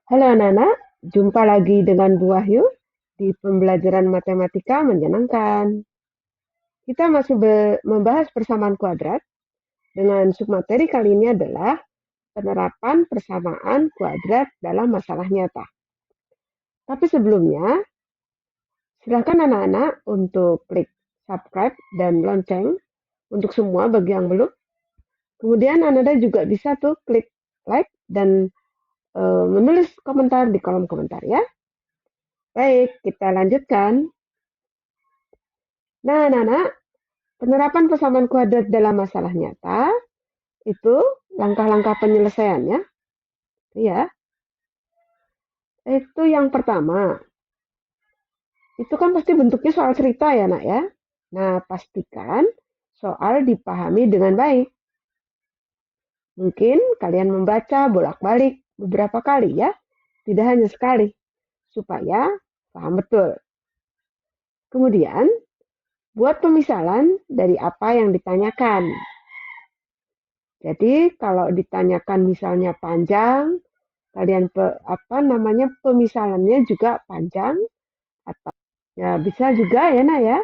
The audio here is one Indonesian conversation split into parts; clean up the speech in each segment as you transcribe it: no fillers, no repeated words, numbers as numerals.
Halo anak-anak, jumpa lagi dengan Bu Wahyu di pembelajaran matematika menyenangkan. Kita masih membahas persamaan kuadrat dengan submateri kali ini adalah penerapan persamaan kuadrat dalam masalah nyata. Tapi sebelumnya, silakan anak-anak untuk klik subscribe dan lonceng untuk semua bagi yang belum. Kemudian anak-anak juga bisa tuh klik like dan menulis komentar di kolom komentar ya. Baik, kita lanjutkan. Nah, anak-anak, penerapan persamaan kuadrat dalam masalah nyata itu langkah-langkah penyelesaiannya ya. Itu yang pertama. Itu kan pasti bentuknya soal cerita ya, Nak ya. Nah, pastikan soal dipahami dengan baik. Mungkin kalian membaca bolak-balik beberapa kali ya, tidak hanya sekali, supaya paham betul. Kemudian, buat pemisalan dari apa yang ditanyakan. Jadi, kalau ditanyakan misalnya panjang, kalian pemisalannya juga panjang atau ya bisa juga ya nak ya.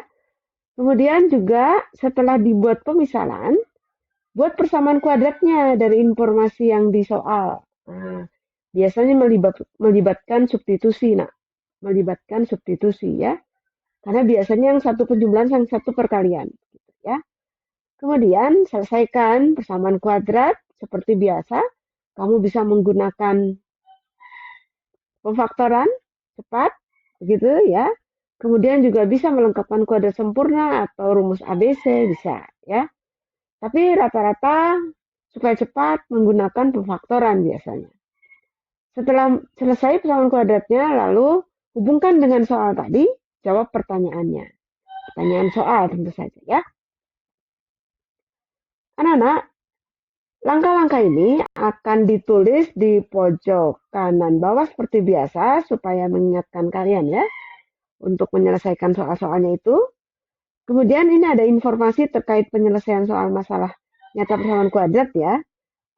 Kemudian juga setelah dibuat pemisalan, buat persamaan kuadratnya dari informasi yang di soal. Nah, biasanya melibatkan substitusi nak, melibatkan substitusi ya. Karena biasanya yang satu penjumlahan, yang satu perkalian, gitu ya. Kemudian selesaikan persamaan kuadrat seperti biasa. Kamu bisa menggunakan pemfaktoran cepat, begitu ya. Kemudian juga bisa melengkapkan kuadrat sempurna atau rumus ABC bisa ya. Tapi rata-rata supaya cepat menggunakan pemfaktoran biasanya. Setelah selesai persamaan kuadratnya, lalu hubungkan dengan soal tadi, jawab pertanyaannya. Pertanyaan soal tentu saja ya. Anak-anak, langkah-langkah ini akan ditulis di pojok kanan bawah seperti biasa supaya mengingatkan kalian ya untuk menyelesaikan soal-soalnya itu. Kemudian ini ada informasi terkait penyelesaian soal masalah nyata persamaan kuadrat ya.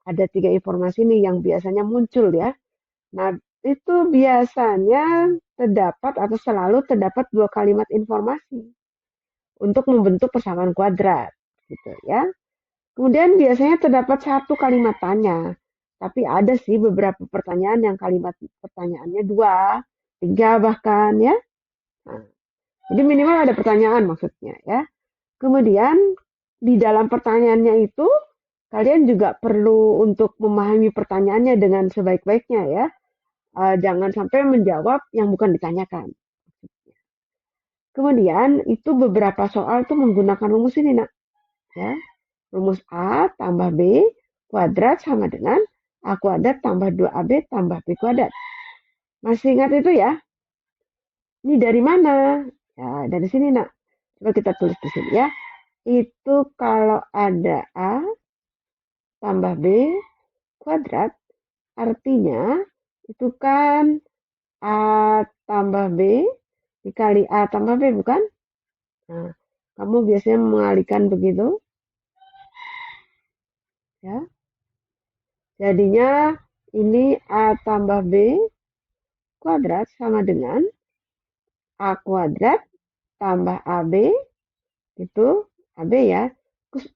Ada 3 informasi nih yang biasanya muncul ya. Nah, itu biasanya terdapat atau selalu terdapat 2 kalimat informasi untuk membentuk persamaan kuadrat gitu ya. Kemudian biasanya terdapat 1 kalimat tanya. Tapi ada sih beberapa pertanyaan yang kalimat pertanyaannya 2, 3 bahkan ya. Nah, jadi minimal ada pertanyaan maksudnya ya. Kemudian di dalam pertanyaannya itu kalian juga perlu untuk memahami pertanyaannya dengan sebaik-baiknya ya. Jangan sampai menjawab yang bukan ditanyakan. Kemudian itu beberapa soal tuh menggunakan rumus ini nak. Ya. Rumus A tambah B kuadrat sama dengan A kuadrat tambah 2AB tambah B kuadrat. Masih ingat itu ya? Ini dari mana? Ya, dari sini nak. Coba kita tulis di sini ya. Itu kalau ada A tambah B kuadrat, artinya itu kan A tambah B dikali A tambah B, bukan? Nah, kamu biasanya mengalihkan begitu, ya. Jadinya ini A tambah B kuadrat sama dengan A kuadrat tambah AB, itu AB ya.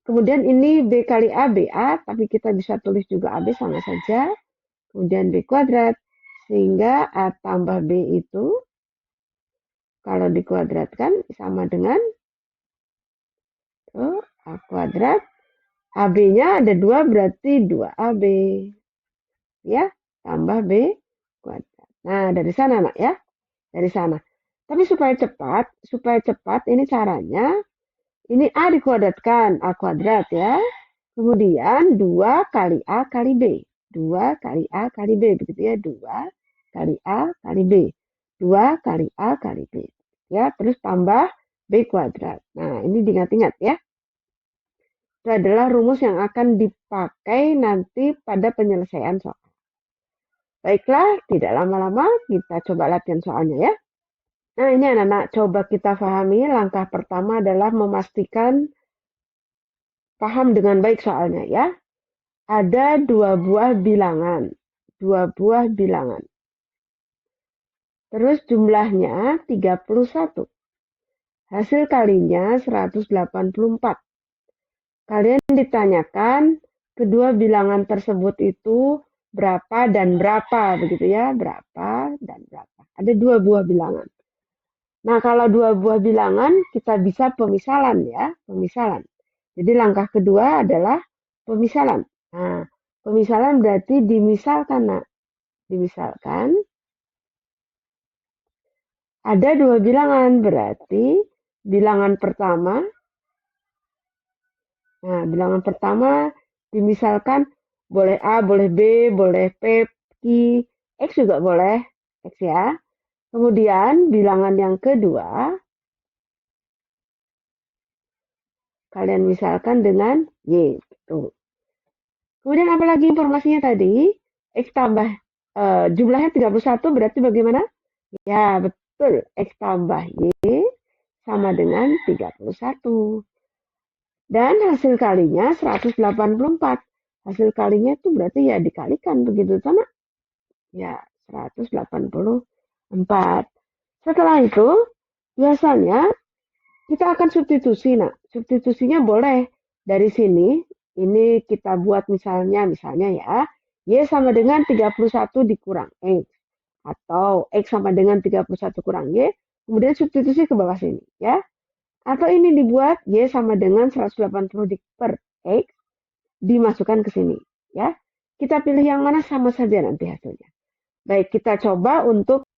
Kemudian ini B kali A, BA, tapi kita bisa tulis juga AB sama saja. Kemudian B kuadrat, sehingga A tambah B itu kalau dikuadratkan sama dengan A kuadrat. AB-nya ada 2 berarti 2AB. Ya, tambah B kuadrat. Nah, dari sana nak ya. Dari sana. Tapi supaya cepat ini caranya. Ini A dikuadratkan, A kuadrat ya. Kemudian 2 kali A kali B. 2 kali A kali B. Begitu ya, 2 kali A kali B. 2 kali A kali B. Ya, terus tambah B kuadrat. Nah, ini diingat-ingat ya. Itu adalah rumus yang akan dipakai nanti pada penyelesaian soal. Baiklah, tidak lama-lama kita coba latihan soalnya ya. Nah, ini anak-anak coba kita pahami. Langkah pertama adalah memastikan paham dengan baik soalnya ya. Ada 2 buah bilangan. 2 buah bilangan. Terus jumlahnya 31. Hasil kalinya 184. Kalian ditanyakan kedua bilangan tersebut itu berapa dan berapa, begitu ya, berapa dan berapa. Ada dua buah bilangan. Nah, kalau dua buah bilangan kita bisa pemisalan ya, pemisalan. Jadi langkah kedua adalah pemisalan. Nah, pemisalan berarti dimisalkan, nak. Dimisalkan ada dua bilangan, berarti bilangan pertama. Nah, bilangan pertama dimisalkan boleh A, boleh B, boleh P, Q, X juga boleh, X ya. Kemudian bilangan yang kedua, kalian misalkan dengan Y. Tuh. Kemudian apalagi informasinya tadi, X tambah jumlahnya 31 berarti bagaimana? Ya, betul. X tambah Y sama dengan 31. Dan hasil kalinya 184. Hasil kalinya itu berarti ya dikalikan begitu sama. Ya, 184. Setelah itu, biasanya kita akan substitusi. Nah, substitusinya boleh dari sini. Ini kita buat misalnya ya, Y sama dengan 31 dikurang X. Atau X sama dengan 31 kurang Y. Kemudian substitusi ke bawah sini. Ya. Atau ini dibuat Y sama dengan 180 per X. Dimasukkan ke sini. Ya. Kita pilih yang mana sama saja nanti hasilnya. Baik, kita coba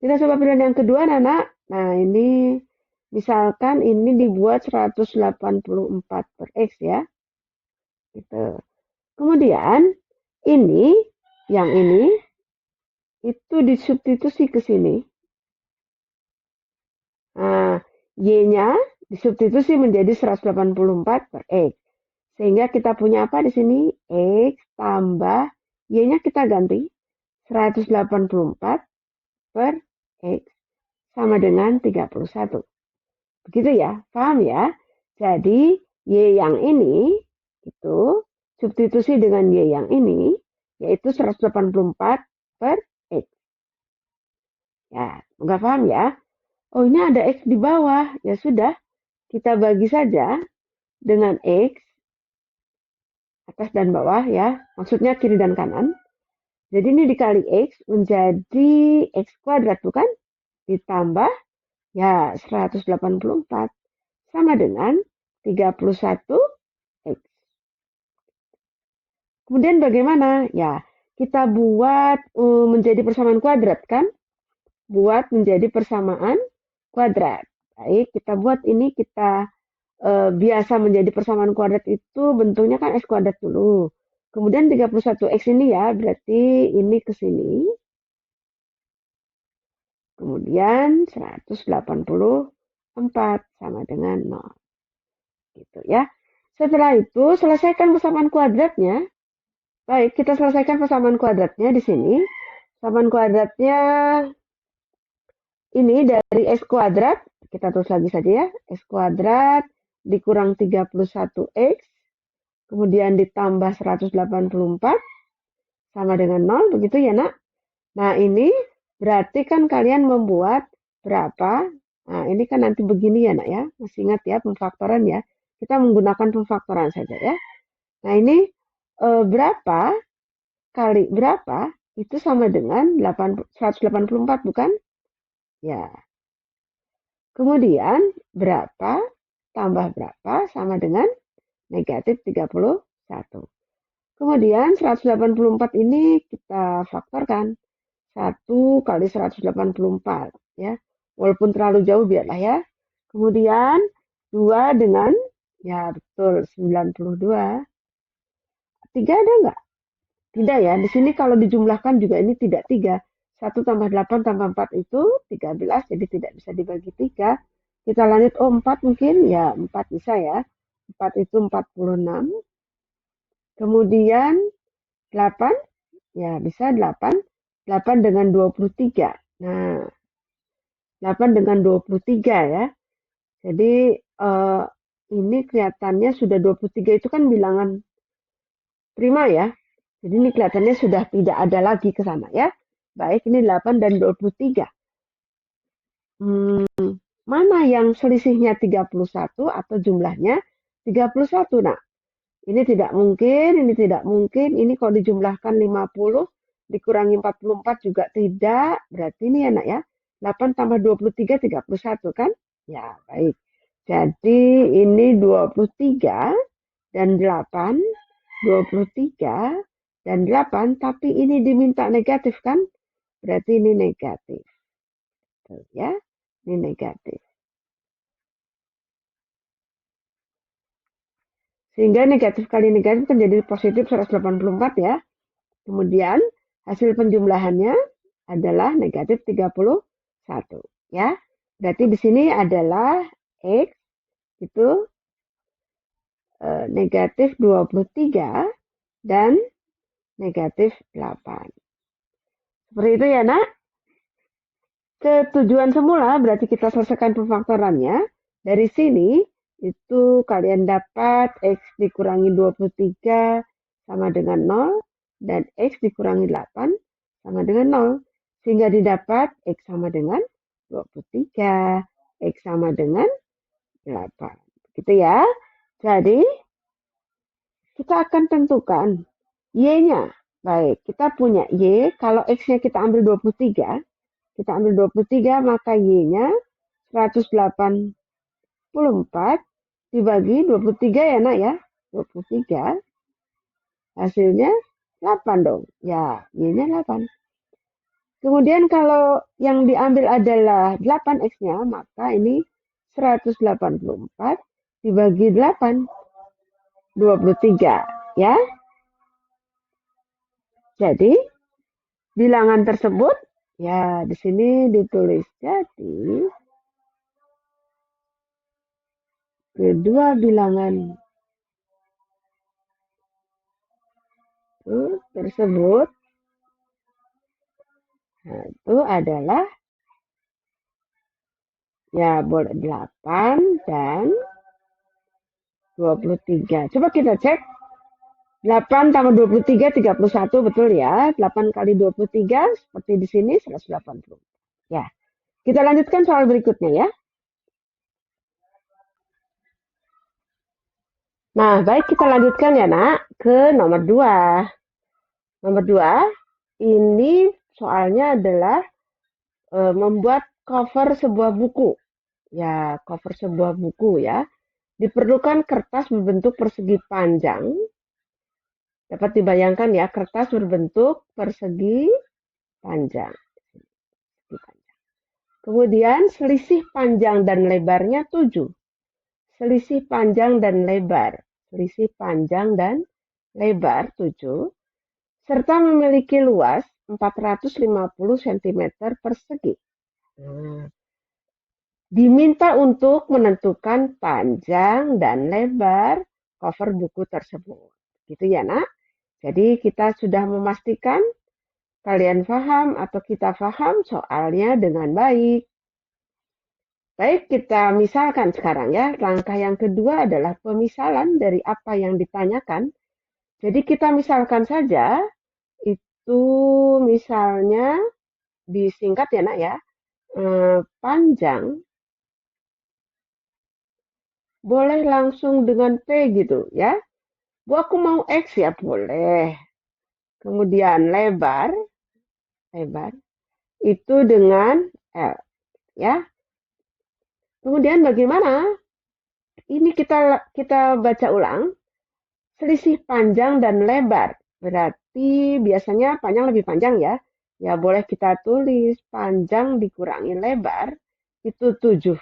pilihan yang kedua, Nana. Nah, ini misalkan ini dibuat 184 per X ya. Gitu. Kemudian yang ini itu disubstitusi ke sini. Nah, Y-nya disubstitusi menjadi 184 per X. Sehingga kita punya apa di sini? X tambah Y-nya kita ganti 184 per X sama dengan 31. Begitu ya, paham ya? Jadi, Y yang ini, itu substitusi dengan Y yang ini, yaitu 184 per X. Ya, nggak paham ya? Oh, ini ada X di bawah. Ya sudah, kita bagi saja dengan X, atas dan bawah ya, maksudnya kiri dan kanan. Jadi ini dikali X menjadi X kuadrat, bukan? Ditambah, ya 184. Sama dengan 31 X. Kemudian bagaimana? Ya, kita buat menjadi persamaan kuadrat kan? Buat menjadi persamaan kuadrat. Baik, kita buat ini, kita biasa menjadi persamaan kuadrat itu bentuknya kan X kuadrat dulu. Kemudian 31 X ini ya, berarti ini ke sini. Kemudian 184 sama dengan 0. Gitu ya. Setelah itu, selesaikan persamaan kuadratnya. Baik, kita selesaikan persamaan kuadratnya di sini. Persamaan kuadratnya ini dari X kuadrat, kita tulis lagi saja ya. X kuadrat dikurang 31 X, kemudian ditambah 184, sama dengan 0, begitu ya nak? Nah ini berarti kan kalian membuat berapa? Nah ini kan nanti begini ya nak ya, masih ingat ya pemfaktoran ya. Kita menggunakan pemfaktoran saja ya. Nah ini berapa kali berapa itu sama dengan 184 bukan? Ya. Kemudian berapa tambah berapa sama dengan negatif 31. Kemudian 184 ini kita faktorkan. 1 kali 184 ya. Walaupun terlalu jauh biarlah ya. Kemudian 2 dengan ya betul 92. 3 ada enggak? Tidak ya. Di sini kalau dijumlahkan juga ini tidak 3. 1 tambah 8 tambah 4 itu 13, jadi tidak bisa dibagi 3. Kita lanjut, 4 mungkin, ya 4 bisa ya. 4 itu 46. Kemudian 8, ya bisa 8. 8 dengan 23. Nah, 8 dengan 23 ya. Jadi ini kelihatannya sudah 23 itu kan bilangan prima ya. Jadi ini kelihatannya sudah tidak ada lagi ke sana ya. Baik, ini 8 dan 23. mana yang selisihnya 31 atau jumlahnya 31? Nah, ini tidak mungkin, ini tidak mungkin. Ini kalau dijumlahkan 50 dikurangi 44 juga tidak. Berarti ini enak ya. 8 tambah 23, 31 kan? Ya, baik. Jadi ini 23 dan 8, 23 dan 8, tapi ini diminta negatif kan? Berarti ini negatif. Tuh, ya, ini negatif. Sehingga negatif kali negatif kan jadi positif 184 ya. Kemudian hasil penjumlahannya adalah negatif 31 ya. Berarti di sini adalah X itu negatif 23 dan negatif 8. Seperti itu ya nak. Ketujuan semula berarti kita selesaikan pemfaktorannya. Dari sini itu kalian dapat X dikurangi 23 sama dengan 0 dan X dikurangi 8 sama dengan 0. Sehingga didapat X sama dengan 23, X sama dengan 8. Gitu ya. Jadi kita akan tentukan Y-nya. Baik, kita punya Y. Kalau X-nya kita ambil 23, kita ambil 23, maka Y-nya 184 dibagi 23 ya nak ya. 23 hasilnya 8 dong. Ya, Y-nya 8. Kemudian kalau yang diambil adalah 8X-nya, maka ini 184 dibagi 8, 23 ya. Jadi bilangan tersebut ya di sini ditulis jadi kedua bilangan tersebut itu adalah ya boleh 8 dan 23. Coba kita cek. 8 tambah 23, 31, betul ya. 8 kali 23, seperti di sini, 180. Ya, kita lanjutkan soal berikutnya ya. Nah, baik kita lanjutkan ya nak, ke nomor 2. Nomor 2, ini soalnya adalah membuat cover sebuah buku. Ya, cover sebuah buku ya. Diperlukan kertas berbentuk persegi panjang. Dapat dibayangkan ya, kertas berbentuk persegi panjang. Kemudian selisih panjang dan lebarnya 7. Selisih panjang dan lebar. Selisih panjang dan lebar 7. Serta memiliki luas 450 cm persegi. Diminta untuk menentukan panjang dan lebar cover buku tersebut. Gitu ya nak. Jadi kita sudah memastikan kalian paham atau kita paham soalnya dengan baik. Baik, kita misalkan sekarang ya. Langkah yang kedua adalah pemisalan dari apa yang ditanyakan. Jadi kita misalkan saja, itu misalnya disingkat ya nak ya. Panjang, boleh langsung dengan P gitu ya. Bu, aku mau X ya, boleh. Kemudian lebar itu dengan L ya. Kemudian bagaimana? Ini kita baca ulang. Selisih panjang dan lebar. Berarti biasanya panjang lebih panjang ya. Ya boleh kita tulis panjang dikurangi lebar itu 7.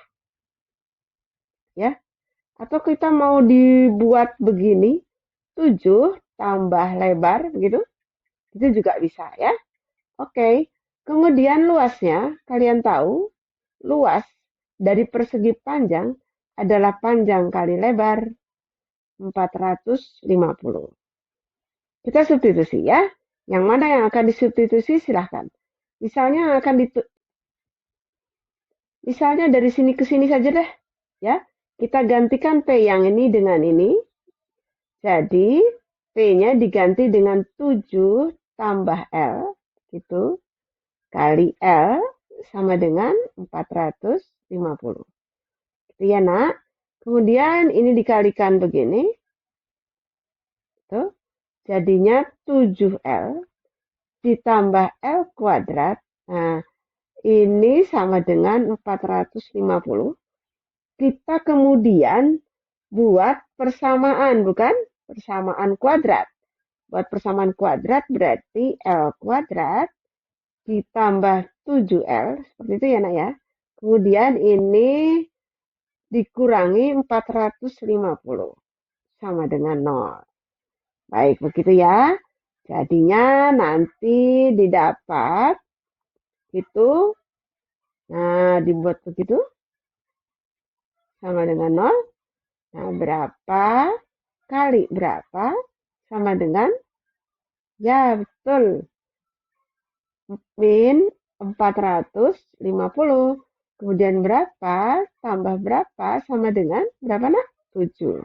Ya. Atau kita mau dibuat begini. 7 tambah lebar begitu. Itu juga bisa ya. Oke. Kemudian luasnya kalian tahu luas dari persegi panjang adalah panjang kali lebar 450. Kita substitusi ya. Yang mana yang akan disubstitusi silahkan. Misalnya misalnya dari sini ke sini saja deh. Ya. Kita gantikan P yang ini dengan ini. Jadi P-nya diganti dengan 7 tambah L gitu kali L sama dengan 450. Gitu ya, Nak. Kemudian ini dikalikan begini. Tuh. Jadinya 7L ditambah L kuadrat. Nah, ini sama dengan 450. Kita kemudian buat persamaan, bukan? Persamaan kuadrat. Buat persamaan kuadrat berarti L kuadrat ditambah 7L. Seperti itu ya, Nak ya. Kemudian ini dikurangi 450. Sama dengan 0. Baik, begitu ya. Jadinya nanti didapat itu, nah dibuat begitu, sama dengan 0. Nah, berapa kali berapa sama dengan, ya betul, min 450. Kemudian berapa tambah berapa sama dengan berapa, Nak? 7.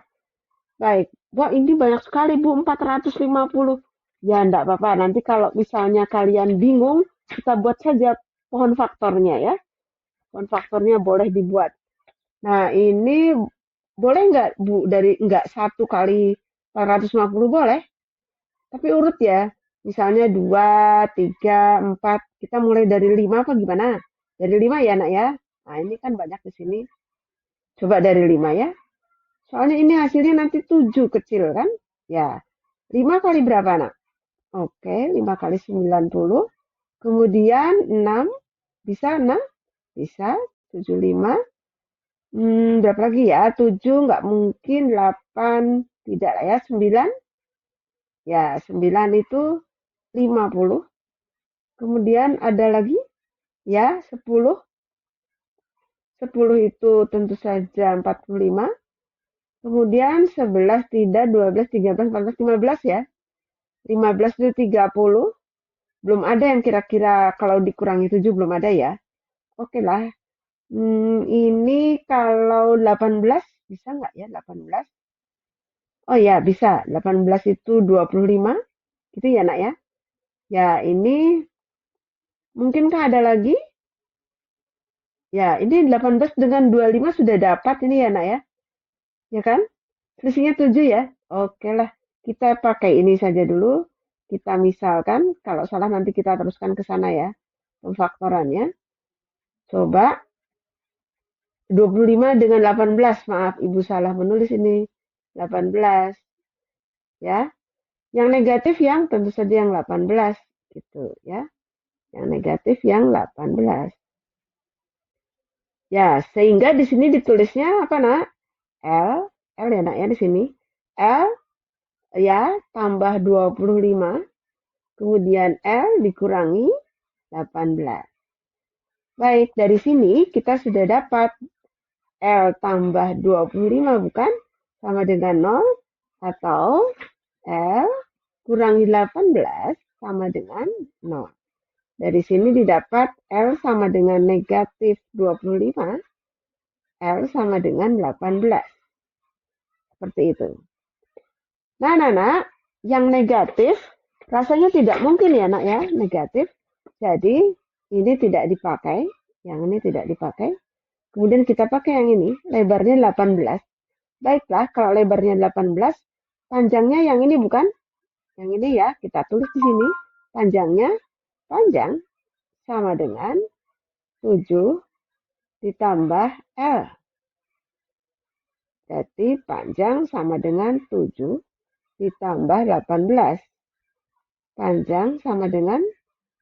Baik, wah ini banyak sekali Bu, 450. Ya enggak apa-apa, nanti kalau misalnya kalian bingung, kita buat saja pohon faktornya ya. Pohon faktornya boleh dibuat. Nah ini boleh nggak Bu, dari nggak 1 kali 450 boleh, tapi urut ya. Misalnya 2, 3, 4, kita mulai dari 5 apa gimana? Dari 5 ya Nak ya. Nah ini kan banyak di sini. Coba dari 5 ya. Soalnya ini hasilnya nanti 7 kecil kan? Ya, 5 kali berapa, Nak? Oke, 5 kali 90. Kemudian 6. Bisa, Nak? Bisa. 75. Berapa lagi ya? 7 nggak mungkin. 8. Tidak lah ya. 9. Ya, 9 itu 50. Kemudian ada lagi. Ya, 10. 10 itu tentu saja 45. Kemudian 11 tidak, 12, 13, 14, 15 ya. 15 itu 30. Belum ada yang kira-kira kalau dikurangi 7 belum ada ya. Oke lah. Ini kalau 18 bisa nggak ya 18? Oh ya bisa. 18 itu 25. Gitu ya Nak ya. Ya ini mungkinkah ada lagi? Ya ini 18 dengan 25 sudah dapat ini ya Nak ya. Ya kan? Selisihnya 7 ya. Oke lah. Kita pakai ini saja dulu. Kita misalkan, kalau salah nanti kita teruskan ke sana ya. Pemfaktorannya. Coba 25 dengan 18. Maaf, Ibu salah menulis ini. 18. Ya. Yang negatif yang tentu saja yang 18. Gitu ya. Yang negatif yang 18. Ya, sehingga di sini ditulisnya apa, Nak? L. L ya, Nak ya di sini. L ya tambah 25. Kemudian L dikurangi 18. Baik, dari sini kita sudah dapat L tambah 25 bukan? Sama dengan 0 atau L kurangi 18 sama dengan 0. Dari sini didapat L sama dengan negatif 25, L sama dengan 18. Seperti itu. Nah, yang negatif rasanya tidak mungkin ya, Nak ya, negatif. Jadi ini tidak dipakai, yang ini tidak dipakai. Kemudian kita pakai yang ini, lebarnya 18. Baiklah, kalau lebarnya 18, panjangnya yang ini bukan? Yang ini ya, kita tulis di sini. Panjang sama dengan 7 ditambah L. Jadi panjang sama dengan 7 ditambah 18. Panjang sama dengan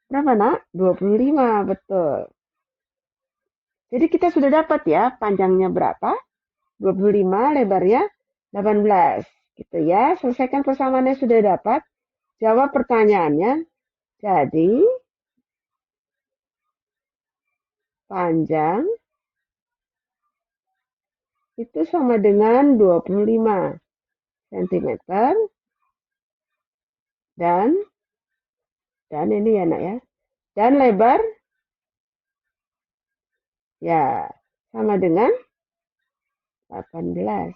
berapa, Nak? 25, betul. Jadi kita sudah dapat ya, panjangnya berapa? 25, lebarnya 18. Gitu ya, selesaikan persamaannya sudah dapat. Jawab pertanyaannya. Jadi, panjang itu sama dengan 25 cm. Dan ini ya, Nak ya. Dan lebar, ya, sama dengan 18.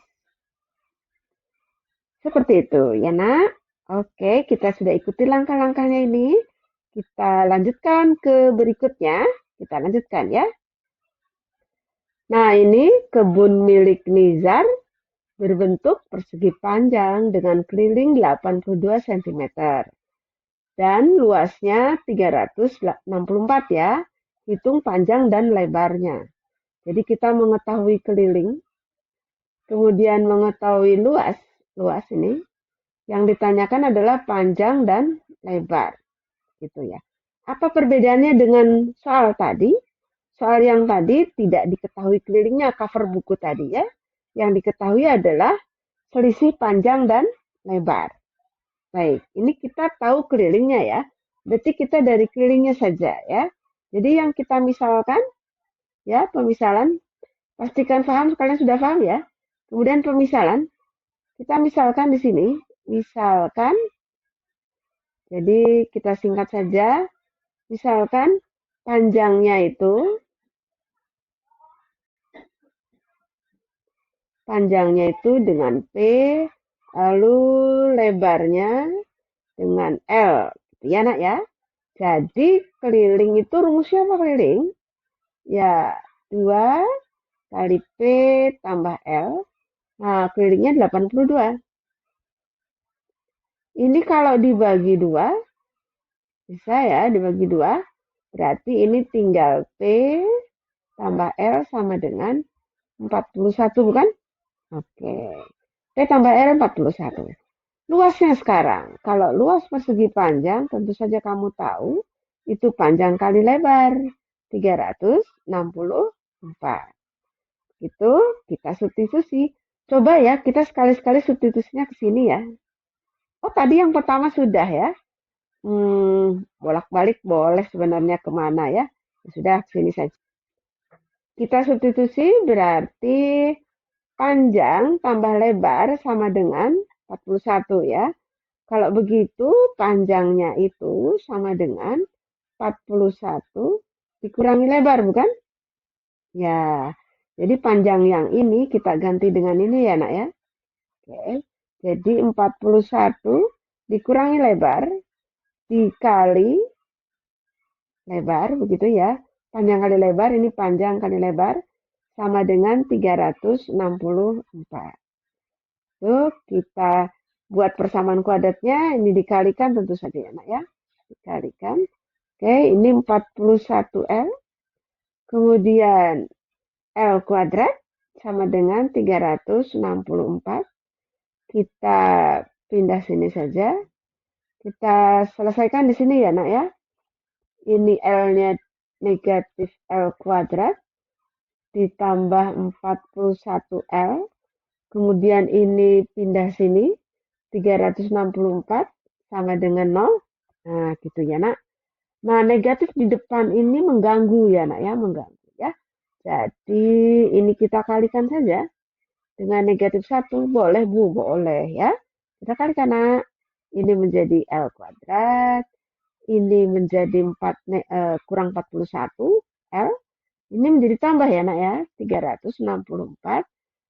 Seperti itu ya Nak. Oke, kita sudah ikuti langkah-langkahnya ini. Kita lanjutkan ke berikutnya. Kita lanjutkan ya. Nah, ini kebun milik Nizar berbentuk persegi panjang dengan keliling 82 cm dan luasnya 364 ya. Hitung panjang dan lebarnya. Jadi kita mengetahui keliling, kemudian mengetahui luas. Luas ini yang ditanyakan adalah panjang dan lebar, gitu ya. Apa perbedaannya dengan soal tadi? Soal yang tadi tidak diketahui kelilingnya, cover buku tadi ya. Yang diketahui adalah selisih panjang dan lebar. Baik, ini kita tahu kelilingnya ya. Berarti kita dari kelilingnya saja ya. Jadi yang kita misalkan ya, pemisalan, pastikan paham, kalian sudah paham ya. Kemudian pemisalan, kita misalkan di sini, misalkan, jadi kita singkat saja, misalkan panjangnya itu dengan P, lalu lebarnya dengan L, gitu ya nak ya. Jadi keliling itu rumusnya apa keliling? Ya 2 kali P tambah L. Nah, kelilingnya 82. Ini kalau dibagi 2, bisa ya dibagi 2. Berarti ini tinggal P tambah L sama dengan 41, bukan? Oke. P tambah L 41. Luasnya sekarang. Kalau luas persegi panjang, tentu saja kamu tahu, itu panjang kali lebar. 364. Itu kita substitusi. Coba ya, kita sekali-sekali substitusinya ke sini ya. Oh, tadi yang pertama sudah ya. Bolak-balik boleh sebenarnya kemana ya. Sudah, sini saja. Kita substitusi berarti panjang tambah lebar sama dengan 41 ya. Kalau begitu panjangnya itu sama dengan 41 dikurangi lebar, bukan? Ya, jadi panjang yang ini kita ganti dengan ini ya nak ya. Oke, jadi 41 dikurangi lebar dikali lebar, begitu ya. Panjang kali lebar, ini panjang kali lebar, sama dengan 364. Tuh, kita buat persamaan kuadratnya, ini dikalikan tentu saja ya nak ya. Dikalikan. Oke, ini 41L. Kemudian L kuadrat sama dengan 364. Kita pindah sini saja. Kita selesaikan di sini ya nak ya. Ini L-nya negatif L kuadrat ditambah 41L. Kemudian ini pindah sini. 364 sama dengan 0. Nah, gitu ya nak. Nah, negatif di depan ini mengganggu ya nak ya. Mengganggu ya. Jadi ini kita kalikan saja. Dengan negatif 1. Boleh bu, boleh ya. Kita kalikan nak. Ini menjadi L kuadrat. Ini menjadi kurang 41 L. Ini menjadi tambah ya nak ya. 364.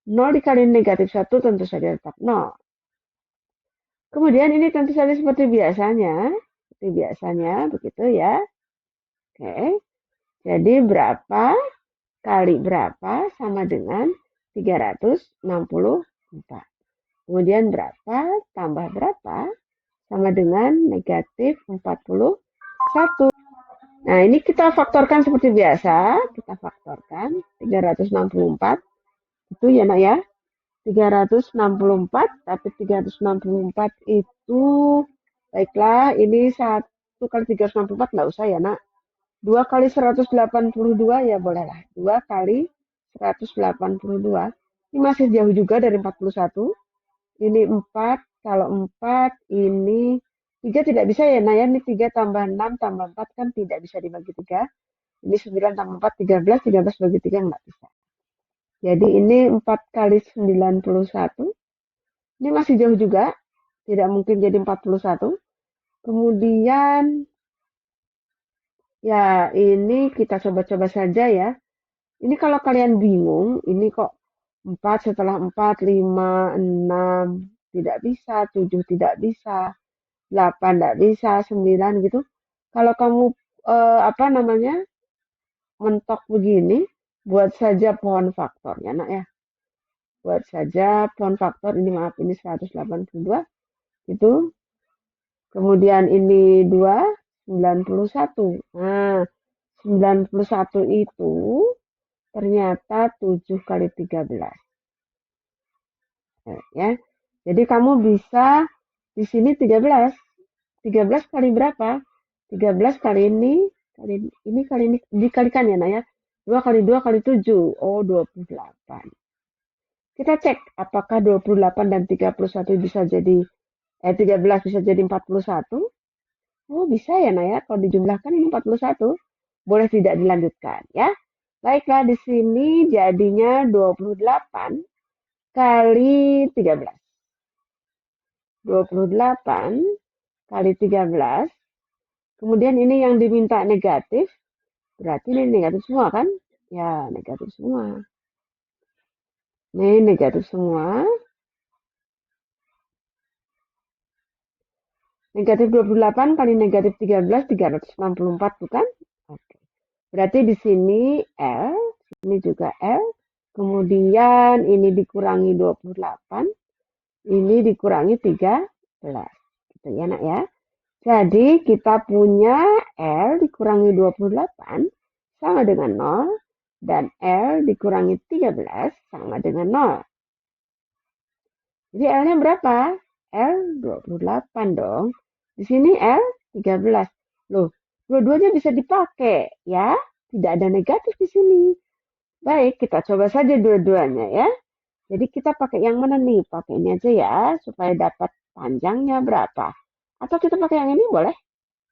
0 dikali negatif 1 tentu saja tetap 0. Kemudian ini tentu saja seperti biasanya. Seperti biasanya begitu ya. Oke. Jadi berapa kali berapa sama dengan 364. Kemudian berapa tambah berapa sama dengan negatif 41. Nah, ini kita faktorkan seperti biasa. Kita faktorkan 364. Itu ya nak ya. 364, tapi 364 itu, baiklah, ini 1 kali 364 nggak usah ya nak. 2 kali 182 ya bolehlah. 2 kali 182. Ini masih jauh juga dari 41. Ini 4, kalau 4 ini 3 tidak bisa ya nak ya. Ini 3 tambah 6 tambah 4 kan tidak bisa dibagi 3. Ini 9 tambah 4, 13. 13 bagi 3 nggak bisa. Jadi ini 4 kali 91. Ini masih jauh juga. Tidak mungkin jadi 41. Kemudian, ya ini kita coba-coba saja ya. Ini kalau kalian bingung, ini kok 4 setelah 4, 5, 6, tidak bisa, 7 tidak bisa, 8 tidak bisa, 9 gitu. Kalau kamu, apa namanya, mentok begini, buat saja pohon faktor ya nak ya. Buat saja pohon faktor, ini maaf ini 182, itu. Kemudian ini 2, 91. Nah, 91 itu ternyata 7 kali 13. Ya. Jadi kamu bisa di sini 13. 13 kali berapa? 13 kali ini kali ini dikalikan ya nak ya. 2 kali 2 kali 7. Oh, 28. Kita cek apakah 28 dan 31 bisa jadi 13 bisa jadi 41. Oh, bisa ya nak ya. Kalau dijumlahkan ini 41. Boleh tidak dilanjutkan ya. Baiklah, di sini jadinya 28 kali 13. 28 kali 13. Kemudian ini yang diminta negatif. Berarti ini negatif semua kan? Ya, negatif semua. Ini negatif semua. Negatif 28 kali negatif 13, 364 bukan? Oke. Berarti di sini L, ini juga L. Kemudian ini dikurangi 28. Ini dikurangi 13. Gitu ya nak ya. Jadi kita punya L dikurangi 28 sama dengan 0. Dan L dikurangi 13 sama dengan 0. Jadi L-nya berapa? L 28 dong. Di sini L 13. Loh, dua-duanya bisa dipakai ya. Tidak ada negatif di sini. Baik, kita coba saja dua-duanya ya. Jadi kita pakai yang mana nih? Pakai ini aja ya, supaya dapat panjangnya berapa. Atau kita pakai yang ini boleh?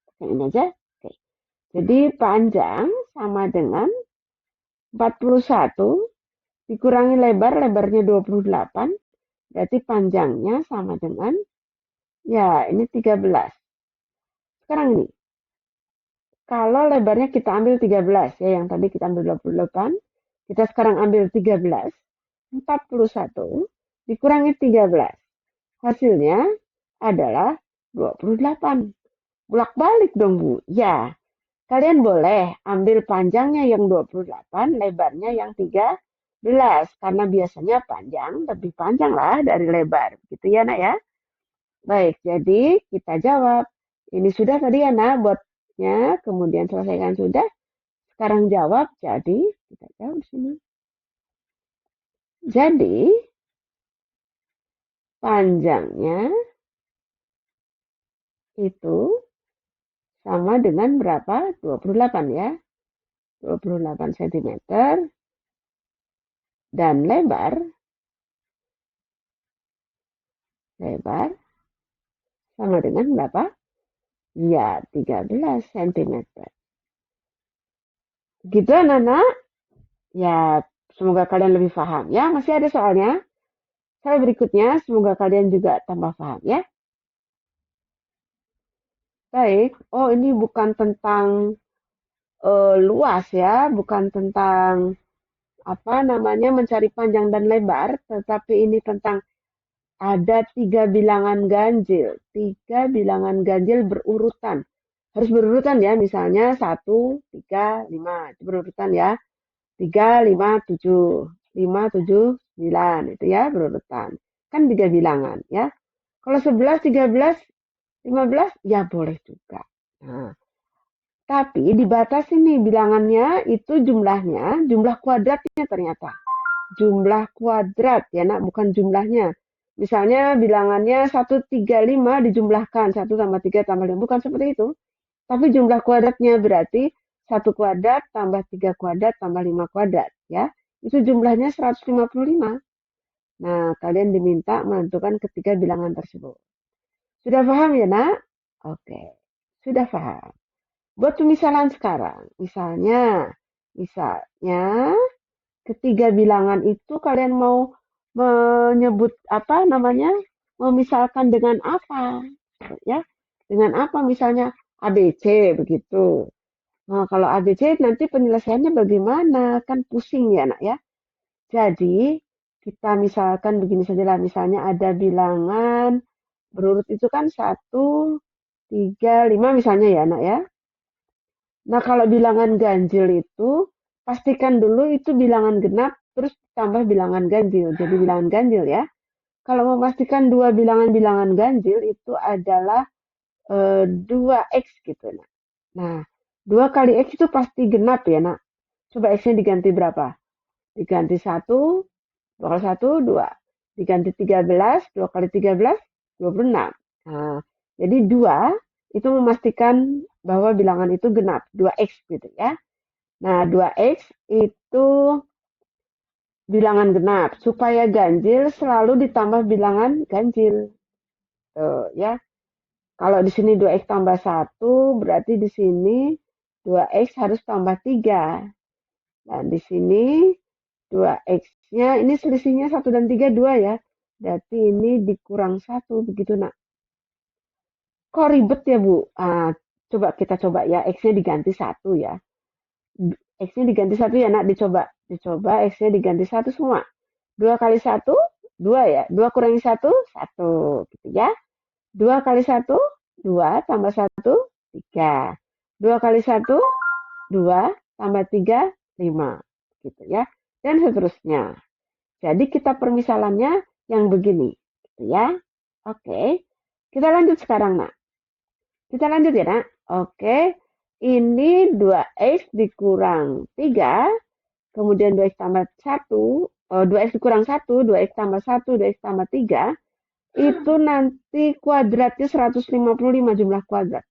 Pakai ini aja. Oke. Jadi panjang sama dengan 41 dikurangi lebar, lebarnya 28. Berarti panjangnya sama dengan, ya ini 13. Sekarang ini, kalau lebarnya kita ambil 13, ya yang tadi kita ambil 28, kita sekarang ambil 13, 41 dikurangi 13. Hasilnya adalah 28. Bolak-balik dong Bu. Ya, kalian boleh ambil panjangnya yang 28, lebarnya yang 13. Karena biasanya panjang lebih panjang lah dari lebar. Gitu ya nak ya. Baik, jadi kita jawab. Ini sudah tadi ya nak buatnya. Kemudian selesaikan sudah. Sekarang jawab. Jadi kita jawab sini. Jadi panjangnya itu sama dengan berapa? 28 ya. 28 cm. Dan lebar sama dengan berapa? Ya, 13 cm. Gitu anak-anak? Ya, semoga kalian lebih paham ya. Masih ada soalnya? Saya berikutnya, semoga kalian juga tambah paham ya. Baik, oh ini bukan tentang luas ya, bukan tentang apa namanya mencari panjang dan lebar, tetapi ini tentang ada 3 bilangan ganjil. 3 bilangan ganjil berurutan. Harus berurutan ya, misalnya 1, 3, 5. Itu berurutan ya. 3, 5, 7. 5, 7, 9. Itu ya berurutan. Kan 3 bilangan ya. Kalau 11, 13, 15, ya boleh juga. Nah, tapi dibatasi nih bilangannya itu jumlahnya, jumlah kuadratnya ternyata. Jumlah kuadrat ya nak, bukan jumlahnya. Misalnya bilangannya 135 dijumlahkan 1 tambah 3 tambah 5. Bukan seperti itu. Tapi jumlah kuadratnya berarti 1 kuadrat tambah 3 kuadrat tambah 5 kuadrat. Ya, itu jumlahnya 155. Nah, kalian diminta menentukan ketiga bilangan tersebut. Sudah paham ya nak? Oke, sudah paham. Buat pemisalan sekarang. Misalnya ketiga bilangan itu kalian mau menyebut apa namanya? Memisalkan dengan apa? Ya, dengan apa misalnya ABC begitu. Nah, kalau ABC nanti penyelesaiannya bagaimana? Kan pusing ya, nak ya. Jadi, kita misalkan begini saja lah. Misalnya ada bilangan berurut itu kan 1, 3, 5 misalnya ya, nak ya. Nah, kalau bilangan ganjil itu pastikan dulu itu bilangan genap, terus tambah bilangan ganjil. Jadi bilangan ganjil ya. Kalau memastikan dua bilangan-bilangan ganjil itu adalah 2x gitu. Nah, 2 kali X itu pasti genap ya, nak. Coba X-nya diganti berapa? Diganti 1, 2 kali 1, 2. Diganti 13, 2 kali 13, 26. Nah, jadi 2 itu memastikan bahwa bilangan itu genap, 2X gitu ya. Nah, 2X itu bilangan genap. Supaya ganjil selalu ditambah bilangan ganjil. Tuh, ya. Kalau di sini 2X tambah 1, berarti di sini 2X harus tambah 3. Dan di sini 2X-nya, ini selisihnya 1 dan 3, 2 ya. Berarti ini dikurang 1, begitu nak. Kok ribet ya Bu? Coba kita coba ya, X-nya diganti 1 ya. X-nya diganti 1 ya nak, dicoba X-nya diganti 1 semua. 2 kali 1, 2 ya. 2 kurangi 1, 1 gitu ya. 2 kali 1, 2 tambah 1, 3. 2 kali 1, 2 tambah 3, 5. Gitu ya. Dan seterusnya. Jadi kita permisalannya yang begini. Gitu ya. Oke. Kita lanjut sekarang, nak. Kita lanjut ya, nak. Oke. Ini 2X dikurang 3. Kemudian 2X tambah 1. 2X dikurang 1. 2X tambah 1. 2X tambah 3. Itu nanti kuadratnya 155 jumlah kuadrat.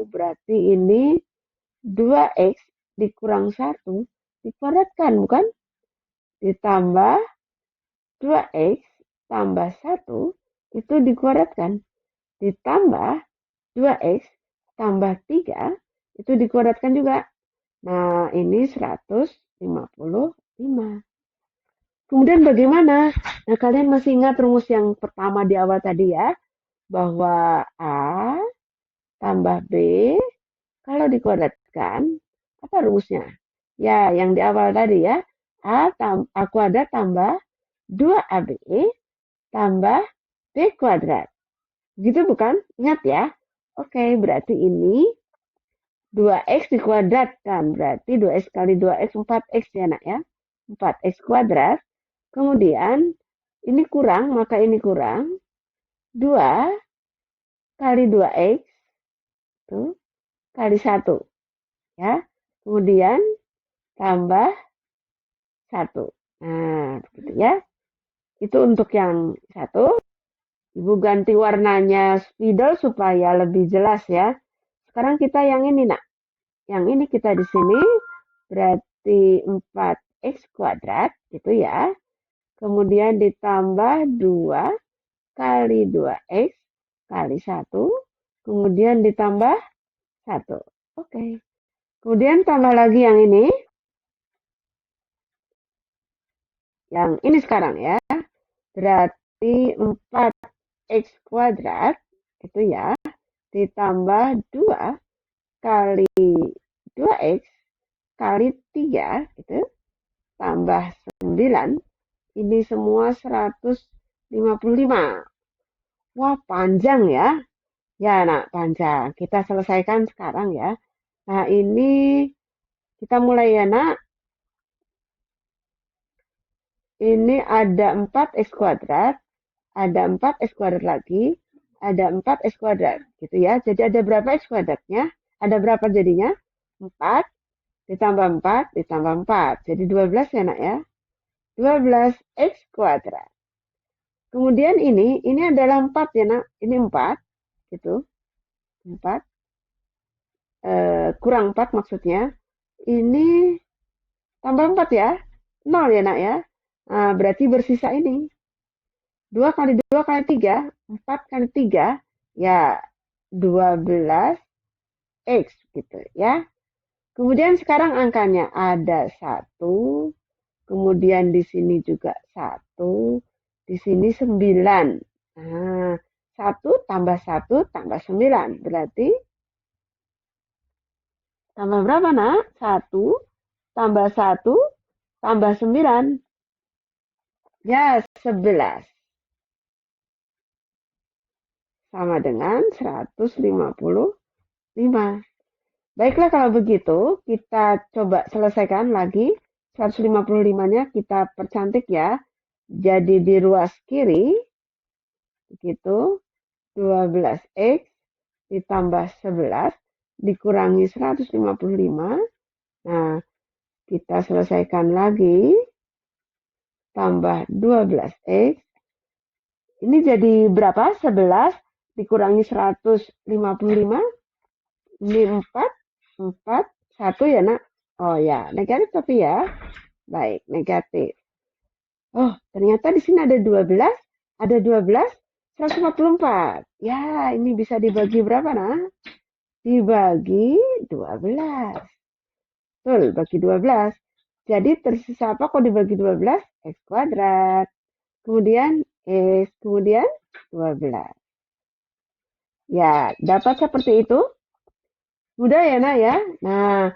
Berarti ini 2X dikurang 1 dikuadratkan, bukan? Ditambah 2X tambah 1 itu dikuadratkan. Ditambah 2X tambah 3 itu dikuadratkan juga. Nah, ini 155. Kemudian bagaimana? Nah, kalian masih ingat rumus yang pertama di awal tadi ya? Bahwa A tambah B kalau dikuadratkan, apa rumusnya? Ya, yang di awal tadi ya. A kuadrat tambah 2AB tambah B kuadrat. Gitu bukan? Ingat ya. Oke, berarti ini 2X dikuadratkan. Berarti 2X kali 2X 4X ya nak ya. 4X kuadrat. Kemudian ini kurang, maka ini kurang. 2 kali 2X itu kali 1. Ya. Kemudian tambah 1. Nah, begitu ya. Itu untuk yang 1. Ibu ganti warnanya spidol supaya lebih jelas ya. Sekarang kita yang ini nak. Yang ini kita di sini berarti 4X kuadrat gitu ya. Kemudian ditambah 2 kali 2X kali 1. Kemudian ditambah 1. Oke. Kemudian tambah lagi yang ini. Yang ini sekarang ya. Berarti 4X kuadrat itu ya. Ditambah 2 kali 2X kali 3 gitu. Tambah 9. Ini semua 155. Wah, panjang ya. Ya, nak, panjang. Kita selesaikan sekarang ya. Nah, ini kita mulai ya, nak. Ini ada 4X kuadrat. Ada 4X kuadrat lagi. Ada 4X kuadrat. Gitu ya. Jadi ada berapa X kuadratnya? Ada berapa jadinya? 4 ditambah 4 ditambah 4. Jadi 12 ya, nak ya. 12X kuadrat. Kemudian ini adalah 4 ya nak, ini 4, gitu, 4, kurang 4 maksudnya, ini tambah 4 ya, 0 ya nak ya, nah, berarti bersisa ini, 2 kali 2 kali 3, 4 kali 3, ya 12X gitu ya. Kemudian sekarang angkanya ada 1, kemudian di sini juga 1, di sini 9. Nah, 1 tambah 1 tambah 9. Berarti tambah berapa nak? 1 tambah 1 tambah 9. Ya, 11. Sama dengan 155. Baiklah kalau begitu, kita coba selesaikan lagi. 155-nya kita percantik ya. Jadi di ruas kiri, begitu, 12x ditambah 11 dikurangi 155. Nah, kita selesaikan lagi. Tambah 12x. Ini jadi berapa? 11 dikurangi 155. Ini 4. 4. 1 ya nak? Oh ya, negatif tapi ya. Baik, negatif. Oh, ternyata di sini ada 12. Ada 12. 144. Ya, ini bisa dibagi berapa nak? Dibagi 12. Betul, bagi 12. Jadi tersisa apa kalau dibagi 12? X kuadrat. Kemudian X, kemudian 12. Ya, dapat seperti itu. Mudah ya, nak ya. Nah,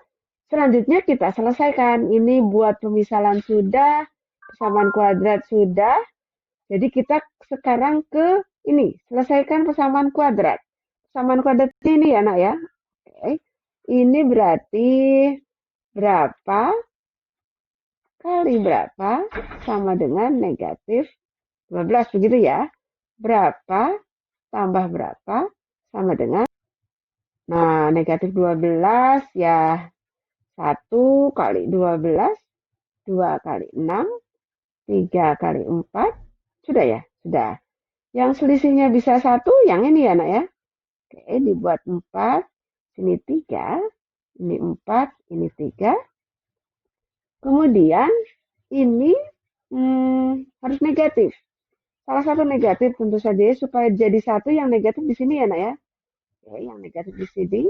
selanjutnya kita selesaikan. Ini buat pemisalan sudah, persamaan kuadrat sudah. Jadi kita sekarang ke ini, selesaikan persamaan kuadrat. Persamaan kuadrat ini ya, nak ya. Oke. Ini berarti berapa kali berapa sama dengan negatif 12, begitu ya. Berapa tambah berapa sama dengan, nah, negatif 12 ya, 1 kali 12, 2 kali 6, 3 kali 4, sudah ya? Sudah. Yang selisihnya bisa 1, yang ini ya, nak ya. Oke, dibuat 4, sini 3, ini 4, ini 3. Kemudian ini harus negatif. Salah satu negatif tentu saja supaya jadi 1 yang negatif di sini ya, nak ya. Oke, yang negatif di sini.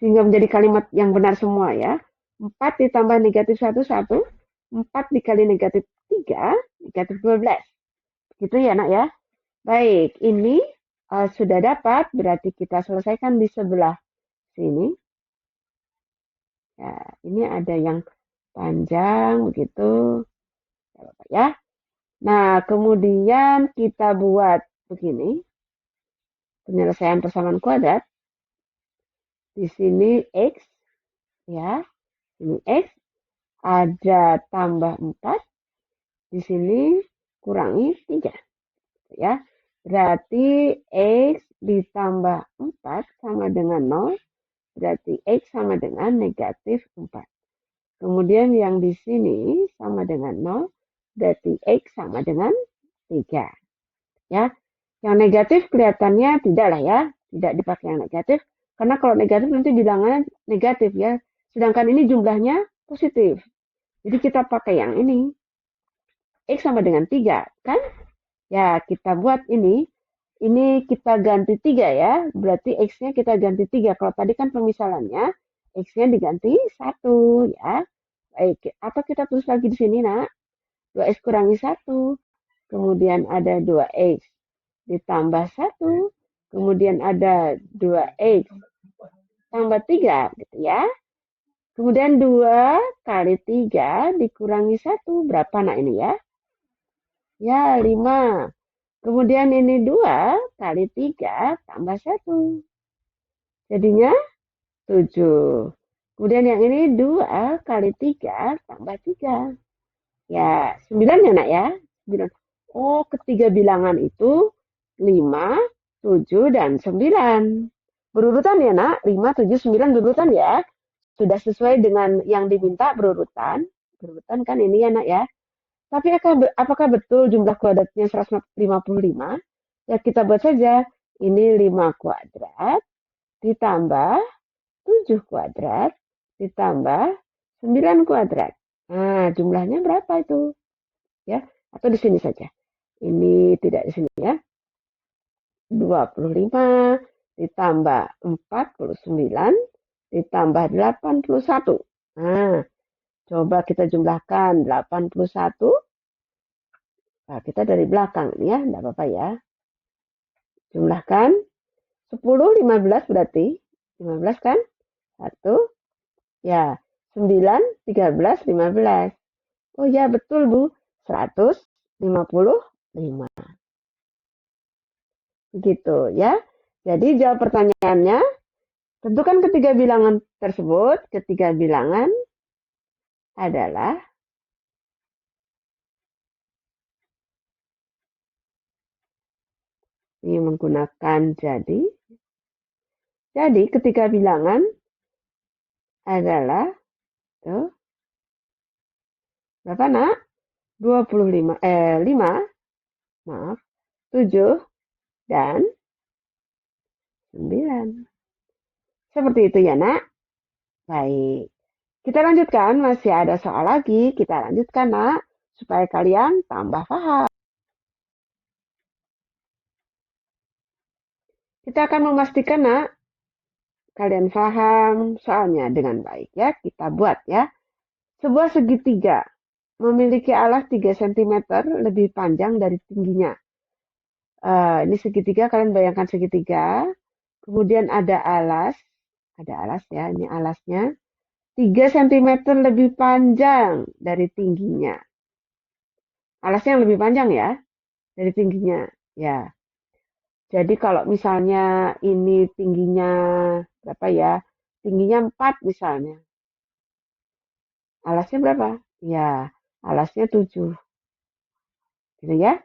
Sehingga menjadi kalimat yang benar semua ya. 4 ditambah negatif 1, 1. 4 dikali negatif 3, negatif 12. Gitu ya, nak ya. Baik, ini sudah dapat, berarti kita selesaikan di sebelah sini. Ya, ini ada yang panjang, begitu. Ya. Nah, kemudian kita buat begini. Penyelesaian persamaan kuadrat. Di sini X, ya. Ini X, ada tambah 4. Di sini kurangi 3. Ya. Berarti X ditambah 4 sama dengan 0. Berarti X sama dengan negatif 4. Kemudian yang di sini sama dengan 0. Berarti X sama dengan 3. Ya. Yang negatif kelihatannya tidak lah ya. Tidak dipakai yang negatif. Karena kalau negatif nanti bilangannya negatif ya. Sedangkan ini jumlahnya positif. Jadi kita pakai yang ini. X sama dengan 3 kan? Ya, kita buat ini. Ini kita ganti 3 ya. Berarti X-nya kita ganti 3. Kalau tadi kan pemisalannya, X-nya diganti 1 ya. Baik, apa kita tulis lagi di sini, nak? 2X kurangi 1. Kemudian ada 2X ditambah 1. Kemudian ada 2X tambah 3, gitu ya. Kemudian 2 kali 3 dikurangi 1. Berapa, nak, ini ya? Ya, 5. Kemudian ini 2 kali 3 tambah 1. Jadinya 7. Kemudian yang ini 2 kali 3 tambah 3. Ya, 9 ya, nak ya? 9. Oh, ketiga bilangan itu 5, 7, dan 9. Berurutan ya, nak? 5, 7, 9 berurutan ya. Sudah sesuai dengan yang diminta berurutan. Berurutan kan ini ya, nak ya? Tapi apakah betul jumlah kuadratnya 155? Ya kita buat saja. Ini 5 kuadrat ditambah 7 kuadrat ditambah 9 kuadrat. Nah, jumlahnya berapa itu? Ya, atau di sini saja. Ini tidak di sini ya. 25 ditambah 49 ditambah 81. Nah, coba kita jumlahkan 81. Nah, kita dari belakang ya, enggak apa-apa ya. Jumlahkan 10, 15 berarti 15 kan? 1, ya, 9, 13, 15. Oh ya, betul Bu, 155. Begitu ya. Jadi jawab pertanyaannya Tentukan ketiga bilangan tersebut. Ketiga bilangan adalah ini menggunakan jadi. Jadi ketiga bilangan adalah tuh, berapa nak? 25 5 maaf 7 dan 9. Seperti itu ya nak. Baik. Kita lanjutkan, masih ada soal lagi. Kita lanjutkan nak supaya kalian tambah paham. Kita akan memastikan nak kalian paham soalnya dengan baik ya. Kita buat ya. Sebuah segitiga memiliki alas 3 cm lebih panjang dari tingginya. Ini segitiga, kalian bayangkan segitiga. Kemudian ada alas ya, ini alasnya. 3 cm lebih panjang dari tingginya. Alasnya yang lebih panjang ya, dari tingginya. Ya, jadi kalau misalnya ini tingginya berapa ya? Tingginya 4 misalnya. Alasnya berapa? Ya, alasnya 7. Gitu ya.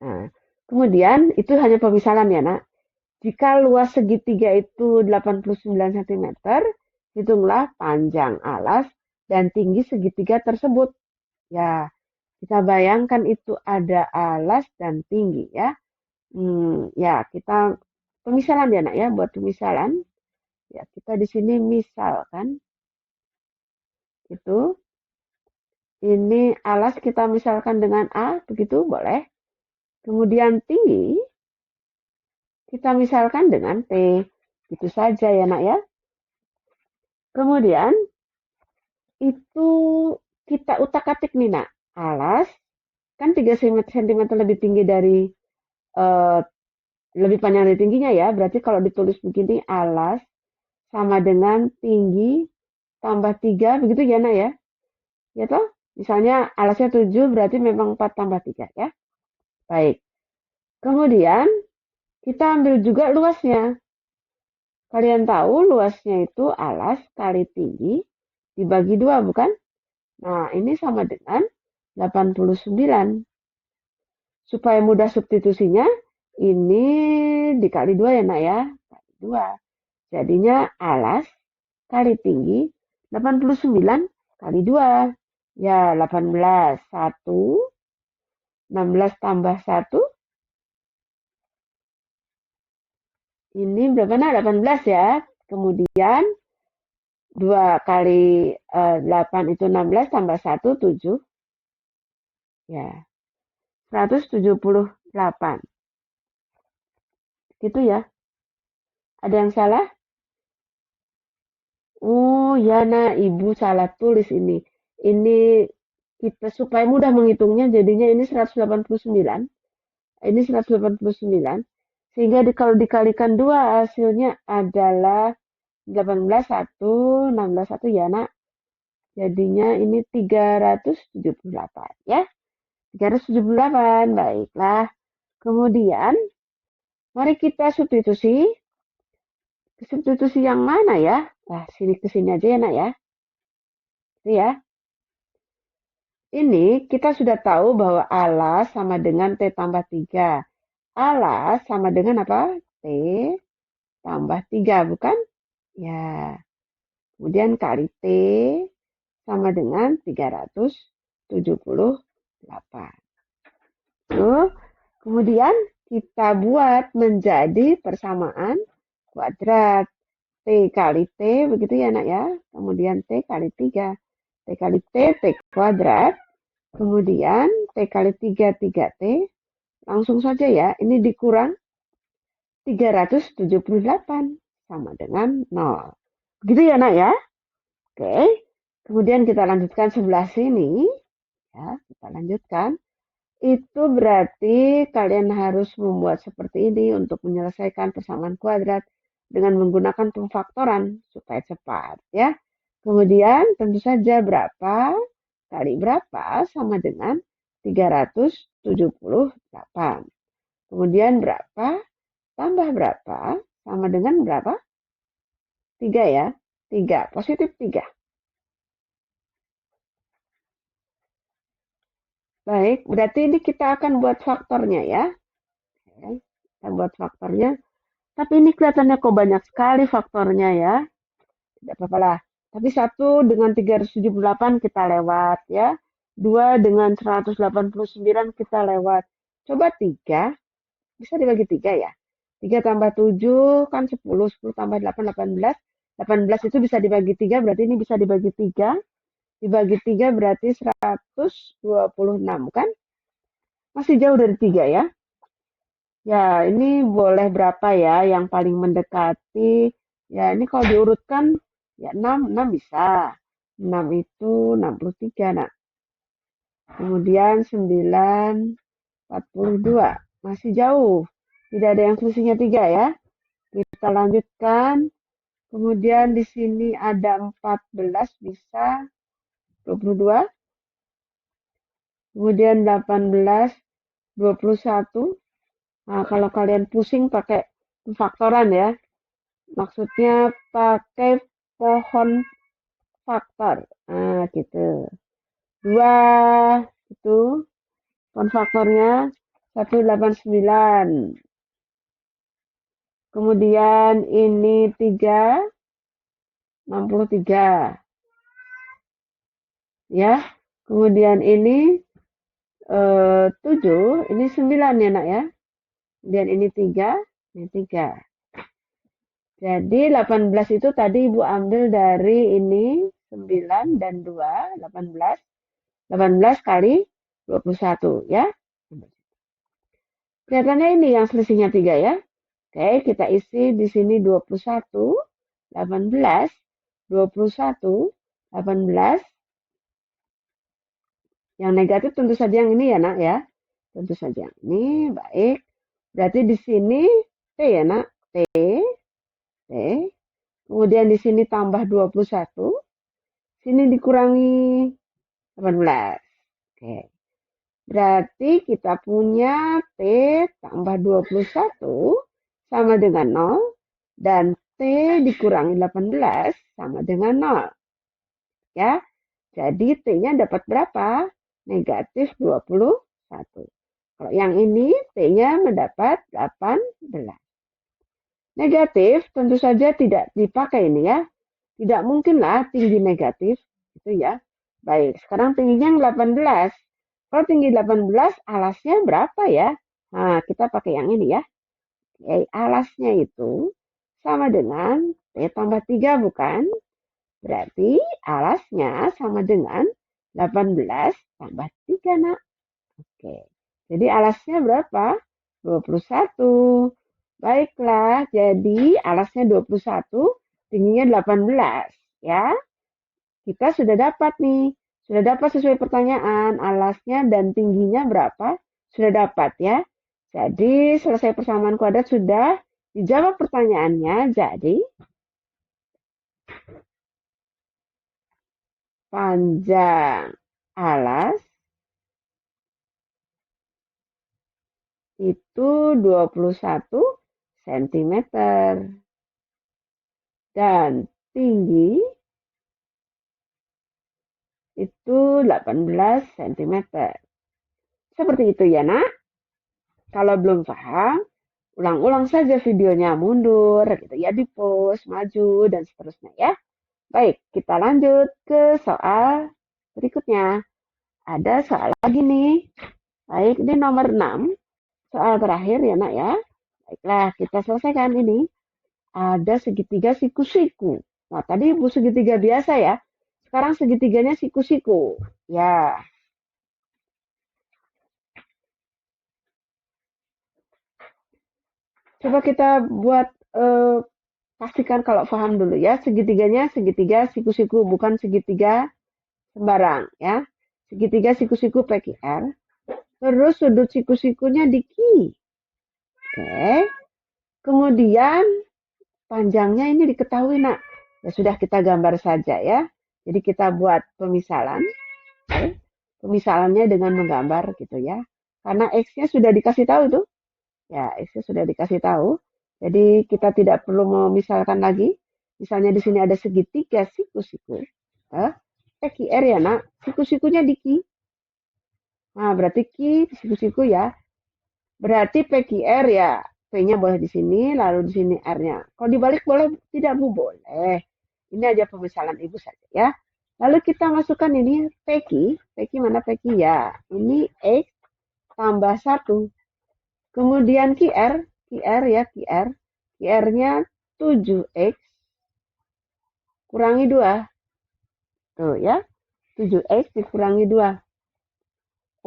Nah, kemudian itu hanya pemisalan ya, Nak. Jika luas segitiga itu 89 cm, hitunglah panjang alas dan tinggi segitiga tersebut. Ya, kita bayangkan itu ada alas dan tinggi ya. Ya, kita pemisalan ya, Nak ya, buat pemisalan. Ya, kita di sini misalkan itu ini alas kita misalkan dengan A, begitu boleh. Kemudian tinggi kita misalkan dengan T. Itu saja ya, Nak ya. Kemudian itu kita utak-atik nih, Nak. Alas kan 3 cm lebih tinggi dari eh, lebih panjang dari tingginya ya. Berarti kalau ditulis begini alas sama dengan tinggi tambah 3 begitu ya, Nak ya. Ya toh? Misalnya alasnya 7 berarti memang 4 tambah 3 ya. Baik. Kemudian kita ambil juga luasnya. Kalian tahu luasnya itu alas kali tinggi dibagi 2 bukan? Nah, ini sama dengan 89. Supaya mudah substitusinya, ini dikali 2 ya, Nak ya. Kali 2. Jadinya alas kali tinggi 89 kali 2. Ya, 18. 1. 16 tambah 1. Ini berapa, Nak? 18 ya. Kemudian 2 kali 8 itu 16 tambah 1, 7. Ya, 178. Gitu ya. Ada yang salah? Oh ya, nah Ibu salah tulis ini. Ini kita supaya mudah menghitungnya jadinya ini 189. Ini 189. Sehingga kalau dikalikan 2 hasilnya adalah 18 1, 16 1 ya, Nak. Jadinya ini 378 ya. 378. Baiklah. Kemudian mari kita substitusi. Substitusi yang mana ya? Nah, sini ke sini aja ya, Nak ya. Itu ya. Ini kita sudah tahu bahwa alas sama dengan T tambah 3. Alas sama dengan apa? T tambah 3, bukan? Ya. Kemudian kali T sama dengan 378. Tuh. Kemudian kita buat menjadi persamaan kuadrat. T kali T, begitu ya, Nak ya. Kemudian T kali 3. T kali T, T kuadrat. Kemudian T kali 3, 3T. Langsung saja ya, ini dikurang 378 sama dengan 0. Begitu ya, Nak ya. Oke. Kemudian kita lanjutkan sebelah sini. Ya, kita lanjutkan. Itu berarti kalian harus membuat seperti ini untuk menyelesaikan persamaan kuadrat dengan menggunakan pemfaktoran supaya cepat ya. Kemudian tentu saja berapa kali berapa sama dengan 378. Kemudian berapa tambah berapa sama dengan berapa? 3 ya. 3, positif 3. Baik, berarti ini kita akan buat faktornya ya. Oke, kita buat faktornya. Tapi ini kelihatannya kok banyak sekali faktornya ya. Tidak apa-apa lah. Tapi 1 dengan 378 kita lewat ya. 2 dengan 189 kita lewat. Coba 3, bisa dibagi 3 ya. 3 tambah 7 kan 10, 10 tambah 8, 18. 18 itu bisa dibagi 3, berarti ini bisa dibagi 3. Dibagi 3 berarti 126 kan? Masih jauh dari 3 ya. Ya, ini boleh berapa ya yang paling mendekati? Ya, ini kalau diurutkan ya 6 bisa. 6 itu 63, nah. Kemudian 9, 42. Masih jauh. Tidak ada yang selisihnya 3 ya. Kita lanjutkan. Kemudian di sini ada 14 bisa 22. Kemudian 18, 21. Nah, kalau kalian pusing pakai faktoran ya. Maksudnya pakai pohon faktor. Nah, gitu. 2 itu pohon faktornya 189. Kemudian ini 3, 63. Ya. Kemudian ini 7, ini 9 ya nak ya. Kemudian ini 3, ini 3. Jadi 18 itu tadi Ibu ambil dari ini 9 dan 2, 18. 18 kali 21 ya. Kelihatannya ini yang selisihnya 3 ya. Oke, kita isi di sini 21, 18, 21, 18. Yang negatif tentu saja yang ini ya nak ya. Tentu saja yang ini, baik. Berarti di sini T ya nak, T. T. Kemudian di sini tambah 21. Sini dikurangi 18. Oke. Berarti kita punya T tambah 21 sama dengan 0. Dan T dikurangi 18 sama dengan 0. Ya. Jadi T-nya dapat berapa? Negatif 21. Kalau yang ini T-nya mendapat 18. Negatif tentu saja tidak dipakai ini ya. Tidak mungkinlah tinggi negatif. Gitu ya. Baik, sekarang tingginya yang 18. Kalau tinggi 18, alasnya berapa ya? Nah, kita pakai yang ini ya. Oke, alasnya itu sama dengan T tambah 3 bukan? Berarti alasnya sama dengan 18 tambah 3 nak. Oke, jadi alasnya berapa? 21. Baiklah, jadi alasnya 21, tingginya 18 ya. Kita sudah dapat nih. Sudah dapat sesuai pertanyaan, alasnya dan tingginya berapa? Sudah dapat ya. Jadi selesai persamaan kuadrat sudah dijawab pertanyaannya. Jadi panjang alas itu 21 cm. Dan tinggi itu 18 cm. Seperti itu ya nak. Kalau belum paham, ulang-ulang saja videonya, mundur, gitu ya, di pause, maju, dan seterusnya ya. Baik, kita lanjut ke soal berikutnya. Ada soal lagi nih. Baik, ini nomor 6. Soal terakhir ya nak ya. Baiklah, kita selesaikan ini. Ada segitiga siku-siku. Nah, tadi ibu segitiga biasa ya. Sekarang segitiganya siku-siku. Ya, coba kita buat pastikan kalau paham dulu ya. Segitiganya segitiga siku-siku, bukan segitiga sembarang ya. Segitiga siku-siku PQR. Terus sudut siku-sikunya di Q. Oke. Kemudian panjangnya ini diketahui nak. Ya sudah kita gambar saja ya. Jadi kita buat pemisalan. Oke. Pemisalannya dengan menggambar gitu ya. Karena X-nya sudah dikasih tahu tuh. Ya, X-nya sudah dikasih tahu. Jadi kita tidak perlu memisalkan lagi. Misalnya di sini ada segitiga siku-siku. PQR ya nak, siku-sikunya di Q. Nah, berarti Q siku-siku ya. Berarti PQR ya, P-nya boleh di sini, lalu di sini R-nya. Kalau dibalik boleh tidak, Bu? Boleh. Ini aja pemisalan Ibu saja ya. Lalu kita masukkan ini PQ. PQ mana PQ ya? Ini X tambah 1. Kemudian QR ya QR. QR-nya 7X kurangi 2. Tuh ya, 7X dikurangi 2.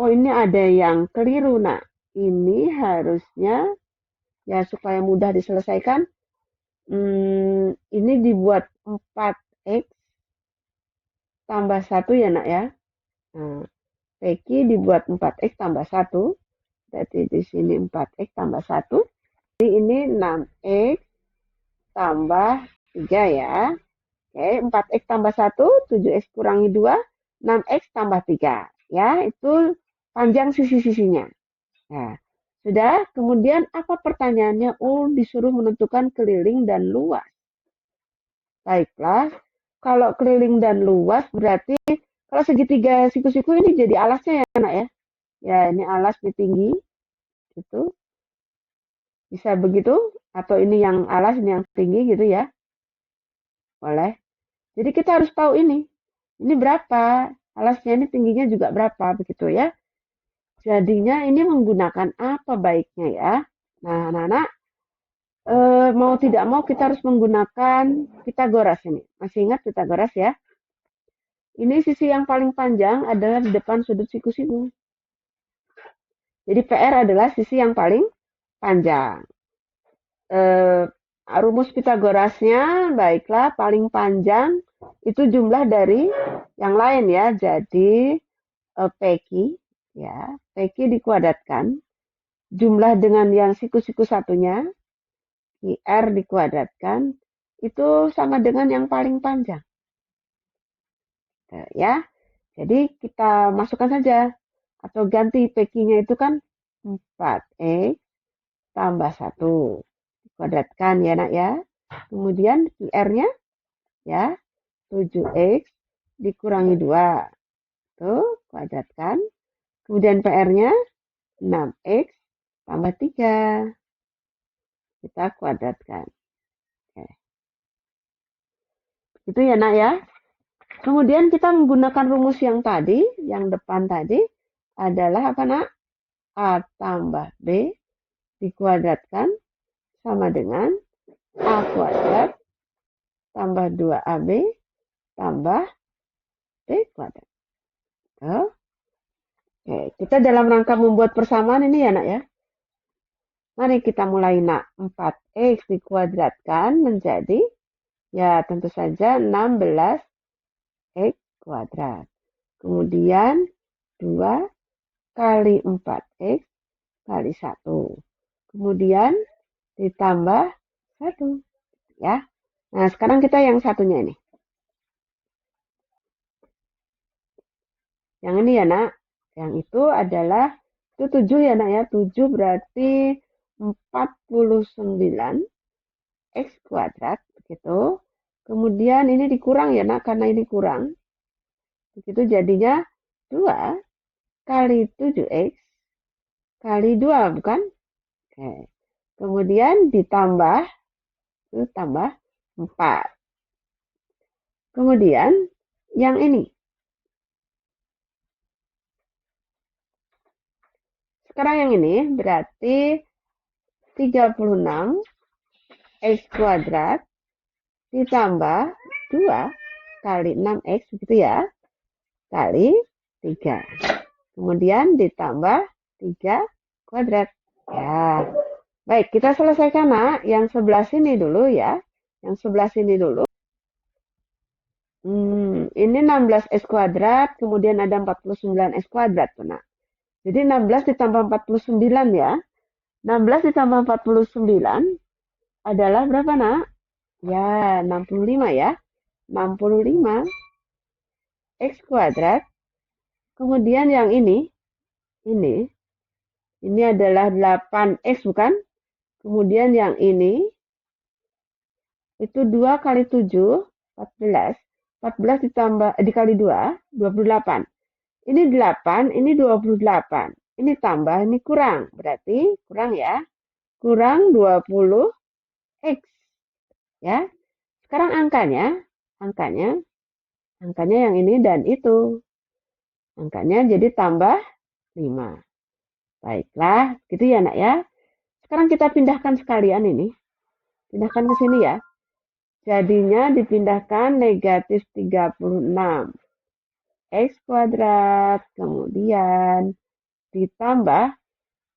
Oh, ini ada yang keliru, nak. Ini harusnya, ya supaya mudah diselesaikan, ini dibuat 4X tambah 1 ya, nak ya. Nah, PQ dibuat 4X tambah 1. Berarti di sini 4X tambah 1. Jadi ini 6X tambah 3 ya. Oke, 4X tambah 1, 7X kurangi 2, 6X tambah 3. Ya, itu panjang sisi-sisinya. Nah, sudah. Kemudian apa pertanyaannya? Oh, disuruh menentukan keliling dan luas. Baiklah, kalau keliling dan luas berarti kalau segitiga siku-siku ini jadi alasnya ya, nak ya. Ya, ini alas di tinggi. Gitu. Bisa begitu? Atau ini yang alas, ini yang tinggi gitu ya. Boleh. Jadi kita harus tahu ini. Ini berapa? Alasnya ini tingginya juga berapa begitu ya. Jadinya ini menggunakan apa baiknya ya? Nah, anak-anak, mau tidak mau kita harus menggunakan Pitagoras ini. Masih ingat Pitagoras ya? Ini sisi yang paling panjang adalah di depan sudut siku-siku. Jadi PR adalah sisi yang paling panjang. Rumus Pitagorasnya, baiklah, paling panjang itu jumlah dari yang lain ya. Jadi PQ ya, PQ dikuadratkan jumlah dengan yang siku-siku satunya, IR dikuadratkan, itu sama dengan yang paling panjang. Ya, jadi kita masukkan saja, atau ganti PQ-nya itu kan 4X tambah 1. Dikuadratkan ya nak ya. Kemudian IR-nya ya, 7X dikurangi 2. Tuh, kuadratkan. Kemudian PR-nya 6X tambah 3. Kita kuadratkan. Oke. Itu ya nak ya. Kemudian kita menggunakan rumus yang tadi, yang depan tadi adalah apa nak? A tambah B dikuadratkan sama dengan A kuadrat tambah 2AB tambah B kuadrat. Oke, kita dalam rangka membuat persamaan ini ya nak ya. Mari kita mulai nak. 4X dikuadratkan menjadi, ya tentu saja 16X kuadrat. Kemudian 2 kali 4X kali 1. Kemudian ditambah 1. Ya. Nah, sekarang kita yang satunya ini. Yang ini ya nak. Yang itu adalah, itu 7 ya nak ya. 7 berarti 49 X kuadrat. Begitu. Kemudian ini dikurang ya nak. Karena ini kurang. Begitu jadinya 2 kali 7X kali 2 bukan? Oke. Kemudian ditambah, itu tambah 4. Kemudian yang ini. Sekarang yang ini berarti 36 X kuadrat ditambah 2 kali 6X begitu ya. Kali 3. Kemudian ditambah 3 kuadrat. Ya. Baik, kita selesaikan nak. Yang sebelah sini dulu ya. Yang sebelah sini dulu. Ini 16X kuadrat, kemudian ada 49X kuadrat tuh nak. Jadi 16 ditambah 49 ya. 16 ditambah 49 adalah berapa nak? Ya, 65 ya. 65 X kuadrat. Kemudian yang ini adalah 8X bukan? Kemudian yang ini Itu 2 kali 7, 14. 14 dikali 2, 28. Ini 8, ini 28. Ini tambah, ini kurang. Berarti kurang ya. Kurang 20x. Ya. Sekarang angkanya, angkanya yang ini dan itu. Angkanya jadi tambah 5. Baiklah, gitu ya nak ya. Sekarang kita pindahkan sekalian ini. Pindahkan ke sini ya. Jadinya dipindahkan negatif 36 x kuadrat. Kemudian ditambah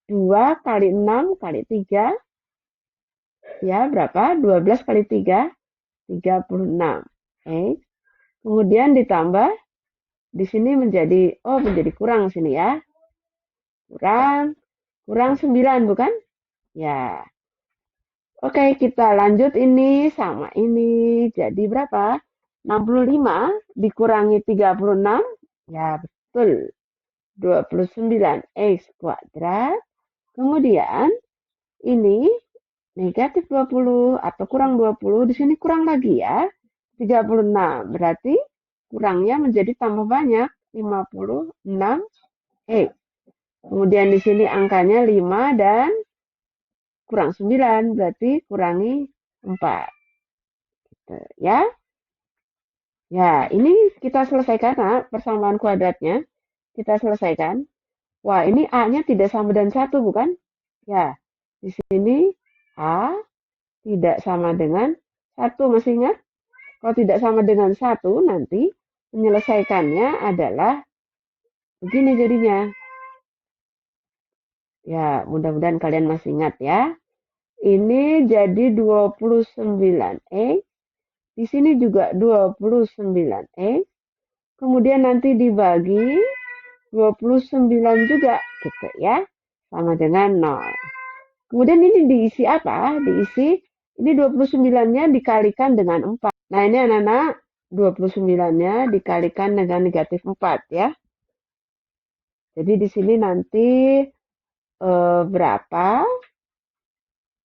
2 kali 6 kali 3. Ya, berapa? 12 kali 3, 36 x. Kemudian ditambah, di sini menjadi kurang sini ya. Kurang 9 bukan? Ya. Oke, kita lanjut ini sama ini. Jadi berapa? 65 dikurangi 36. Ya, betul. 29x kuadrat. Kemudian ini negatif 20 atau kurang 20. Di sini kurang lagi ya. 36. Berarti kurangnya menjadi tambah banyak. 56x. Kemudian di sini angkanya 5 dan kurang 9, berarti kurangi 4. Gitu, ya. Ya, ini kita selesaikan, nah, persamaan kuadratnya. Kita selesaikan. Wah, ini A-nya tidak sama dengan 1, bukan? Ya, di sini A tidak sama dengan 1, masih ingat? Kalau tidak sama dengan 1, nanti menyelesaikannya adalah begini jadinya. Ya, mudah-mudahan kalian masih ingat ya. Ini jadi 29x. Di sini juga 29x. Kemudian nanti dibagi 29 juga gitu ya. Sama dengan 0. Kemudian ini diisi apa? Diisi ini 29-nya dikalikan dengan 4. Nah, ini anak-anak 29-nya dikalikan dengan negatif 4 ya. Jadi di sini nanti berapa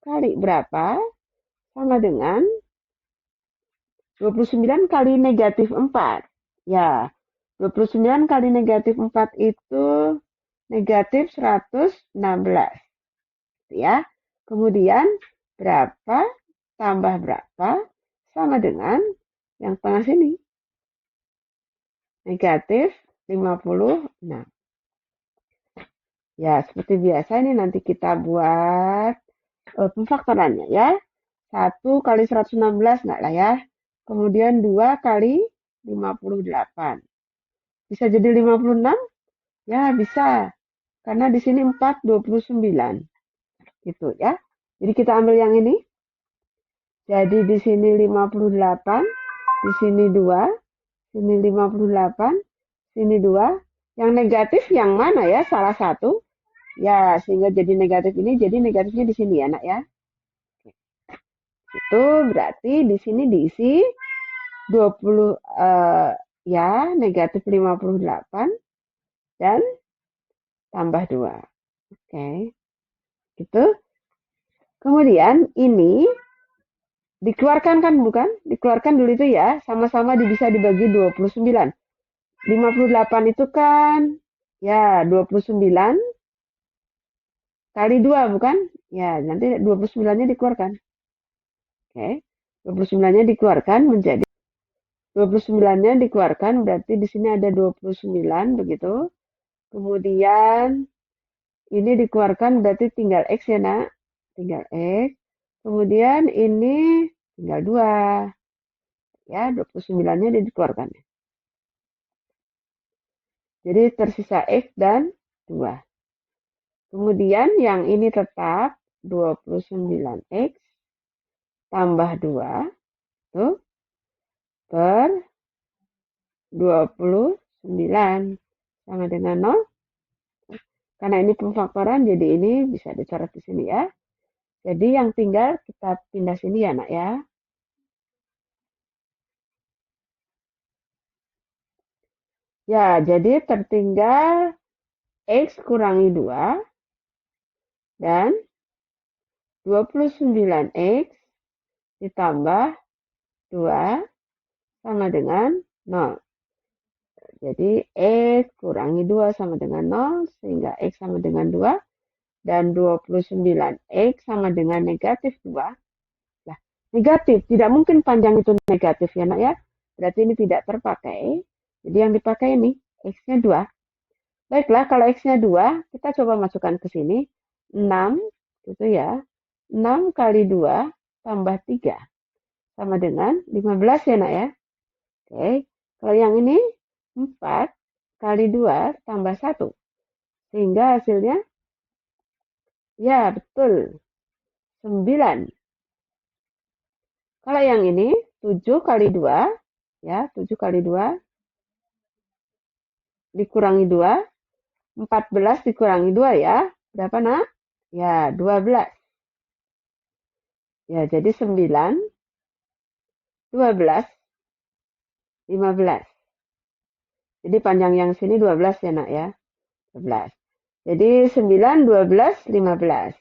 kali berapa sama dengan 29 kali negatif 4. Ya, 29 kali negatif 4 itu negatif 116. Ya. Kemudian berapa tambah berapa sama dengan yang tengah sini. Negatif 56. Ya, seperti biasa ini nanti kita buat pemfaktorannya ya. 1 kali 116 enggak lah ya. Kemudian 2 kali 58. Bisa jadi 56? Ya, bisa. Karena di sini 4, 29. Gitu ya. Jadi kita ambil yang ini. Jadi di sini 58, di sini 2, sini 58, sini 2. Yang negatif yang mana ya? Salah satu. Ya, sehingga jadi negatif ini, jadi negatifnya di sini ya, nak ya. Itu berarti di sini diisi 20 ya, negatif 58 dan tambah 2. Oke. Gitu. Kemudian ini dikeluarkan kan bukan? Dikeluarkan dulu itu ya, sama-sama bisa dibagi 29. 58 itu kan ya 29 kali 2 bukan? Ya, nanti 29-nya dikeluarkan. Oke. 29-nya dikeluarkan menjadi 29-nya dikeluarkan berarti di sini ada 29 begitu. Kemudian ini dikeluarkan berarti tinggal X ya nak. Tinggal X. Kemudian ini tinggal 2. Ya, 29-nya dikeluarkan. Jadi tersisa X dan 2. Kemudian yang ini tetap 29X tambah 2 tuh, per 29 sama dengan 0. Karena ini pemfaktoran jadi ini bisa dicoret di sini ya. Jadi yang tinggal kita pindah sini ya nak ya. Ya, jadi tertinggal X kurangi 2 dan 29X ditambah 2 sama dengan 0. Jadi X kurangi 2 sama dengan 0, sehingga X sama dengan 2, dan 29X sama dengan negatif 2. Nah, negatif, tidak mungkin panjang itu negatif ya nak ya. Berarti ini tidak terpakai. Jadi yang dipakai ini, X-nya 2. Baiklah, kalau X-nya 2, kita coba masukkan ke sini. 6, gitu ya. 6 kali 2 tambah 3. Sama dengan 15 ya nak ya. Oke, kalau yang ini 4 kali 2 tambah 1. Sehingga hasilnya, ya betul, 9. Kalau yang ini 7 kali 2, ya 7 kali 2 dikurangi 2, 14 dikurangi 2 ya. Berapa nak? Ya 12. Ya jadi 9, 12, 15. Jadi panjang yang sini 12 ya nak ya. 12. Jadi 9, 12, 15.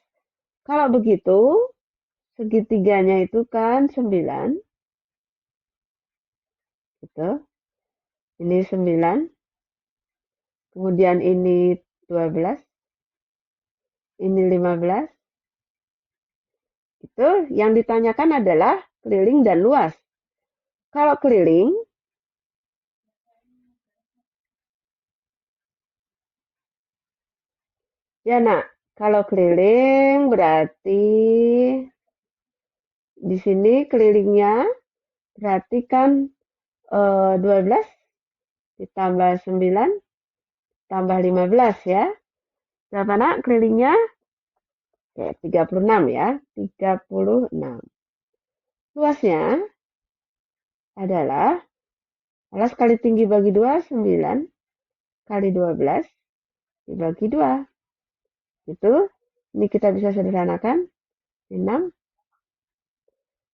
Kalau begitu, segitiganya itu kan 9. Gitu. Ini 9. Kemudian ini 12. Ini 15. Itu yang ditanyakan adalah keliling dan luas. Kalau keliling, ya nak, kalau keliling berarti di sini kelilingnya berarti kan 12 ditambah 9 tambah 15 ya. Berapa nak kelilingnya? Oke, 36 ya. 36. Luasnya adalah alas kali tinggi bagi 2, 9 kali 12 dibagi 2. Itu, ini kita bisa sederhanakan. 6.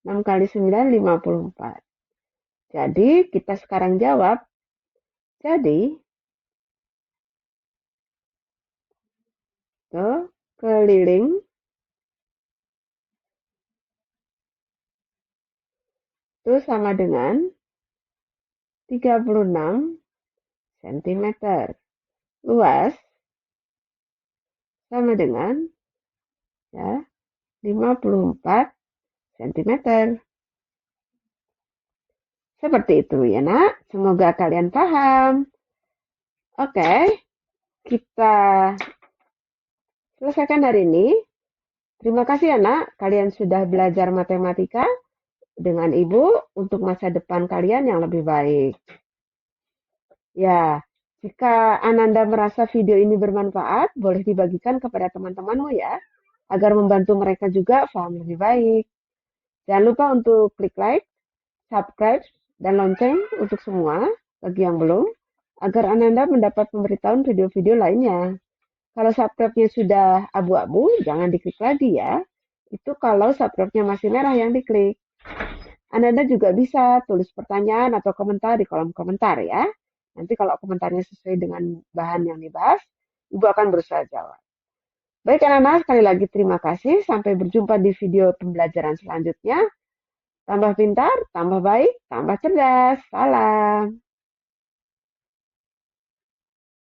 6 kali 9, 54. Jadi, kita sekarang jawab. Jadi, keliling itu sama dengan 36 cm. Luas sama dengan ya 54 cm. Seperti itu ya nak. Semoga kalian paham. Oke, kita selesaikan hari ini. Terima kasih ya nak. Kalian sudah belajar matematika dengan Ibu untuk masa depan kalian yang lebih baik. Ya, jika Ananda merasa video ini bermanfaat, boleh dibagikan kepada teman-temanmu ya, agar membantu mereka juga paham lebih baik. Jangan lupa untuk klik like, subscribe, dan lonceng untuk semua bagi yang belum, agar Ananda mendapat pemberitahuan video-video lainnya. Kalau subscribe-nya sudah abu-abu, jangan diklik lagi ya. Itu kalau subscribe-nya masih merah yang diklik. Ananda juga bisa tulis pertanyaan atau komentar di kolom komentar ya. Nanti kalau komentarnya sesuai dengan bahan yang dibahas, Ibu akan berusaha jawab. Baik anak-anak, sekali lagi terima kasih. Sampai berjumpa di video pembelajaran selanjutnya. Tambah pintar, tambah baik, tambah cerdas. Salam.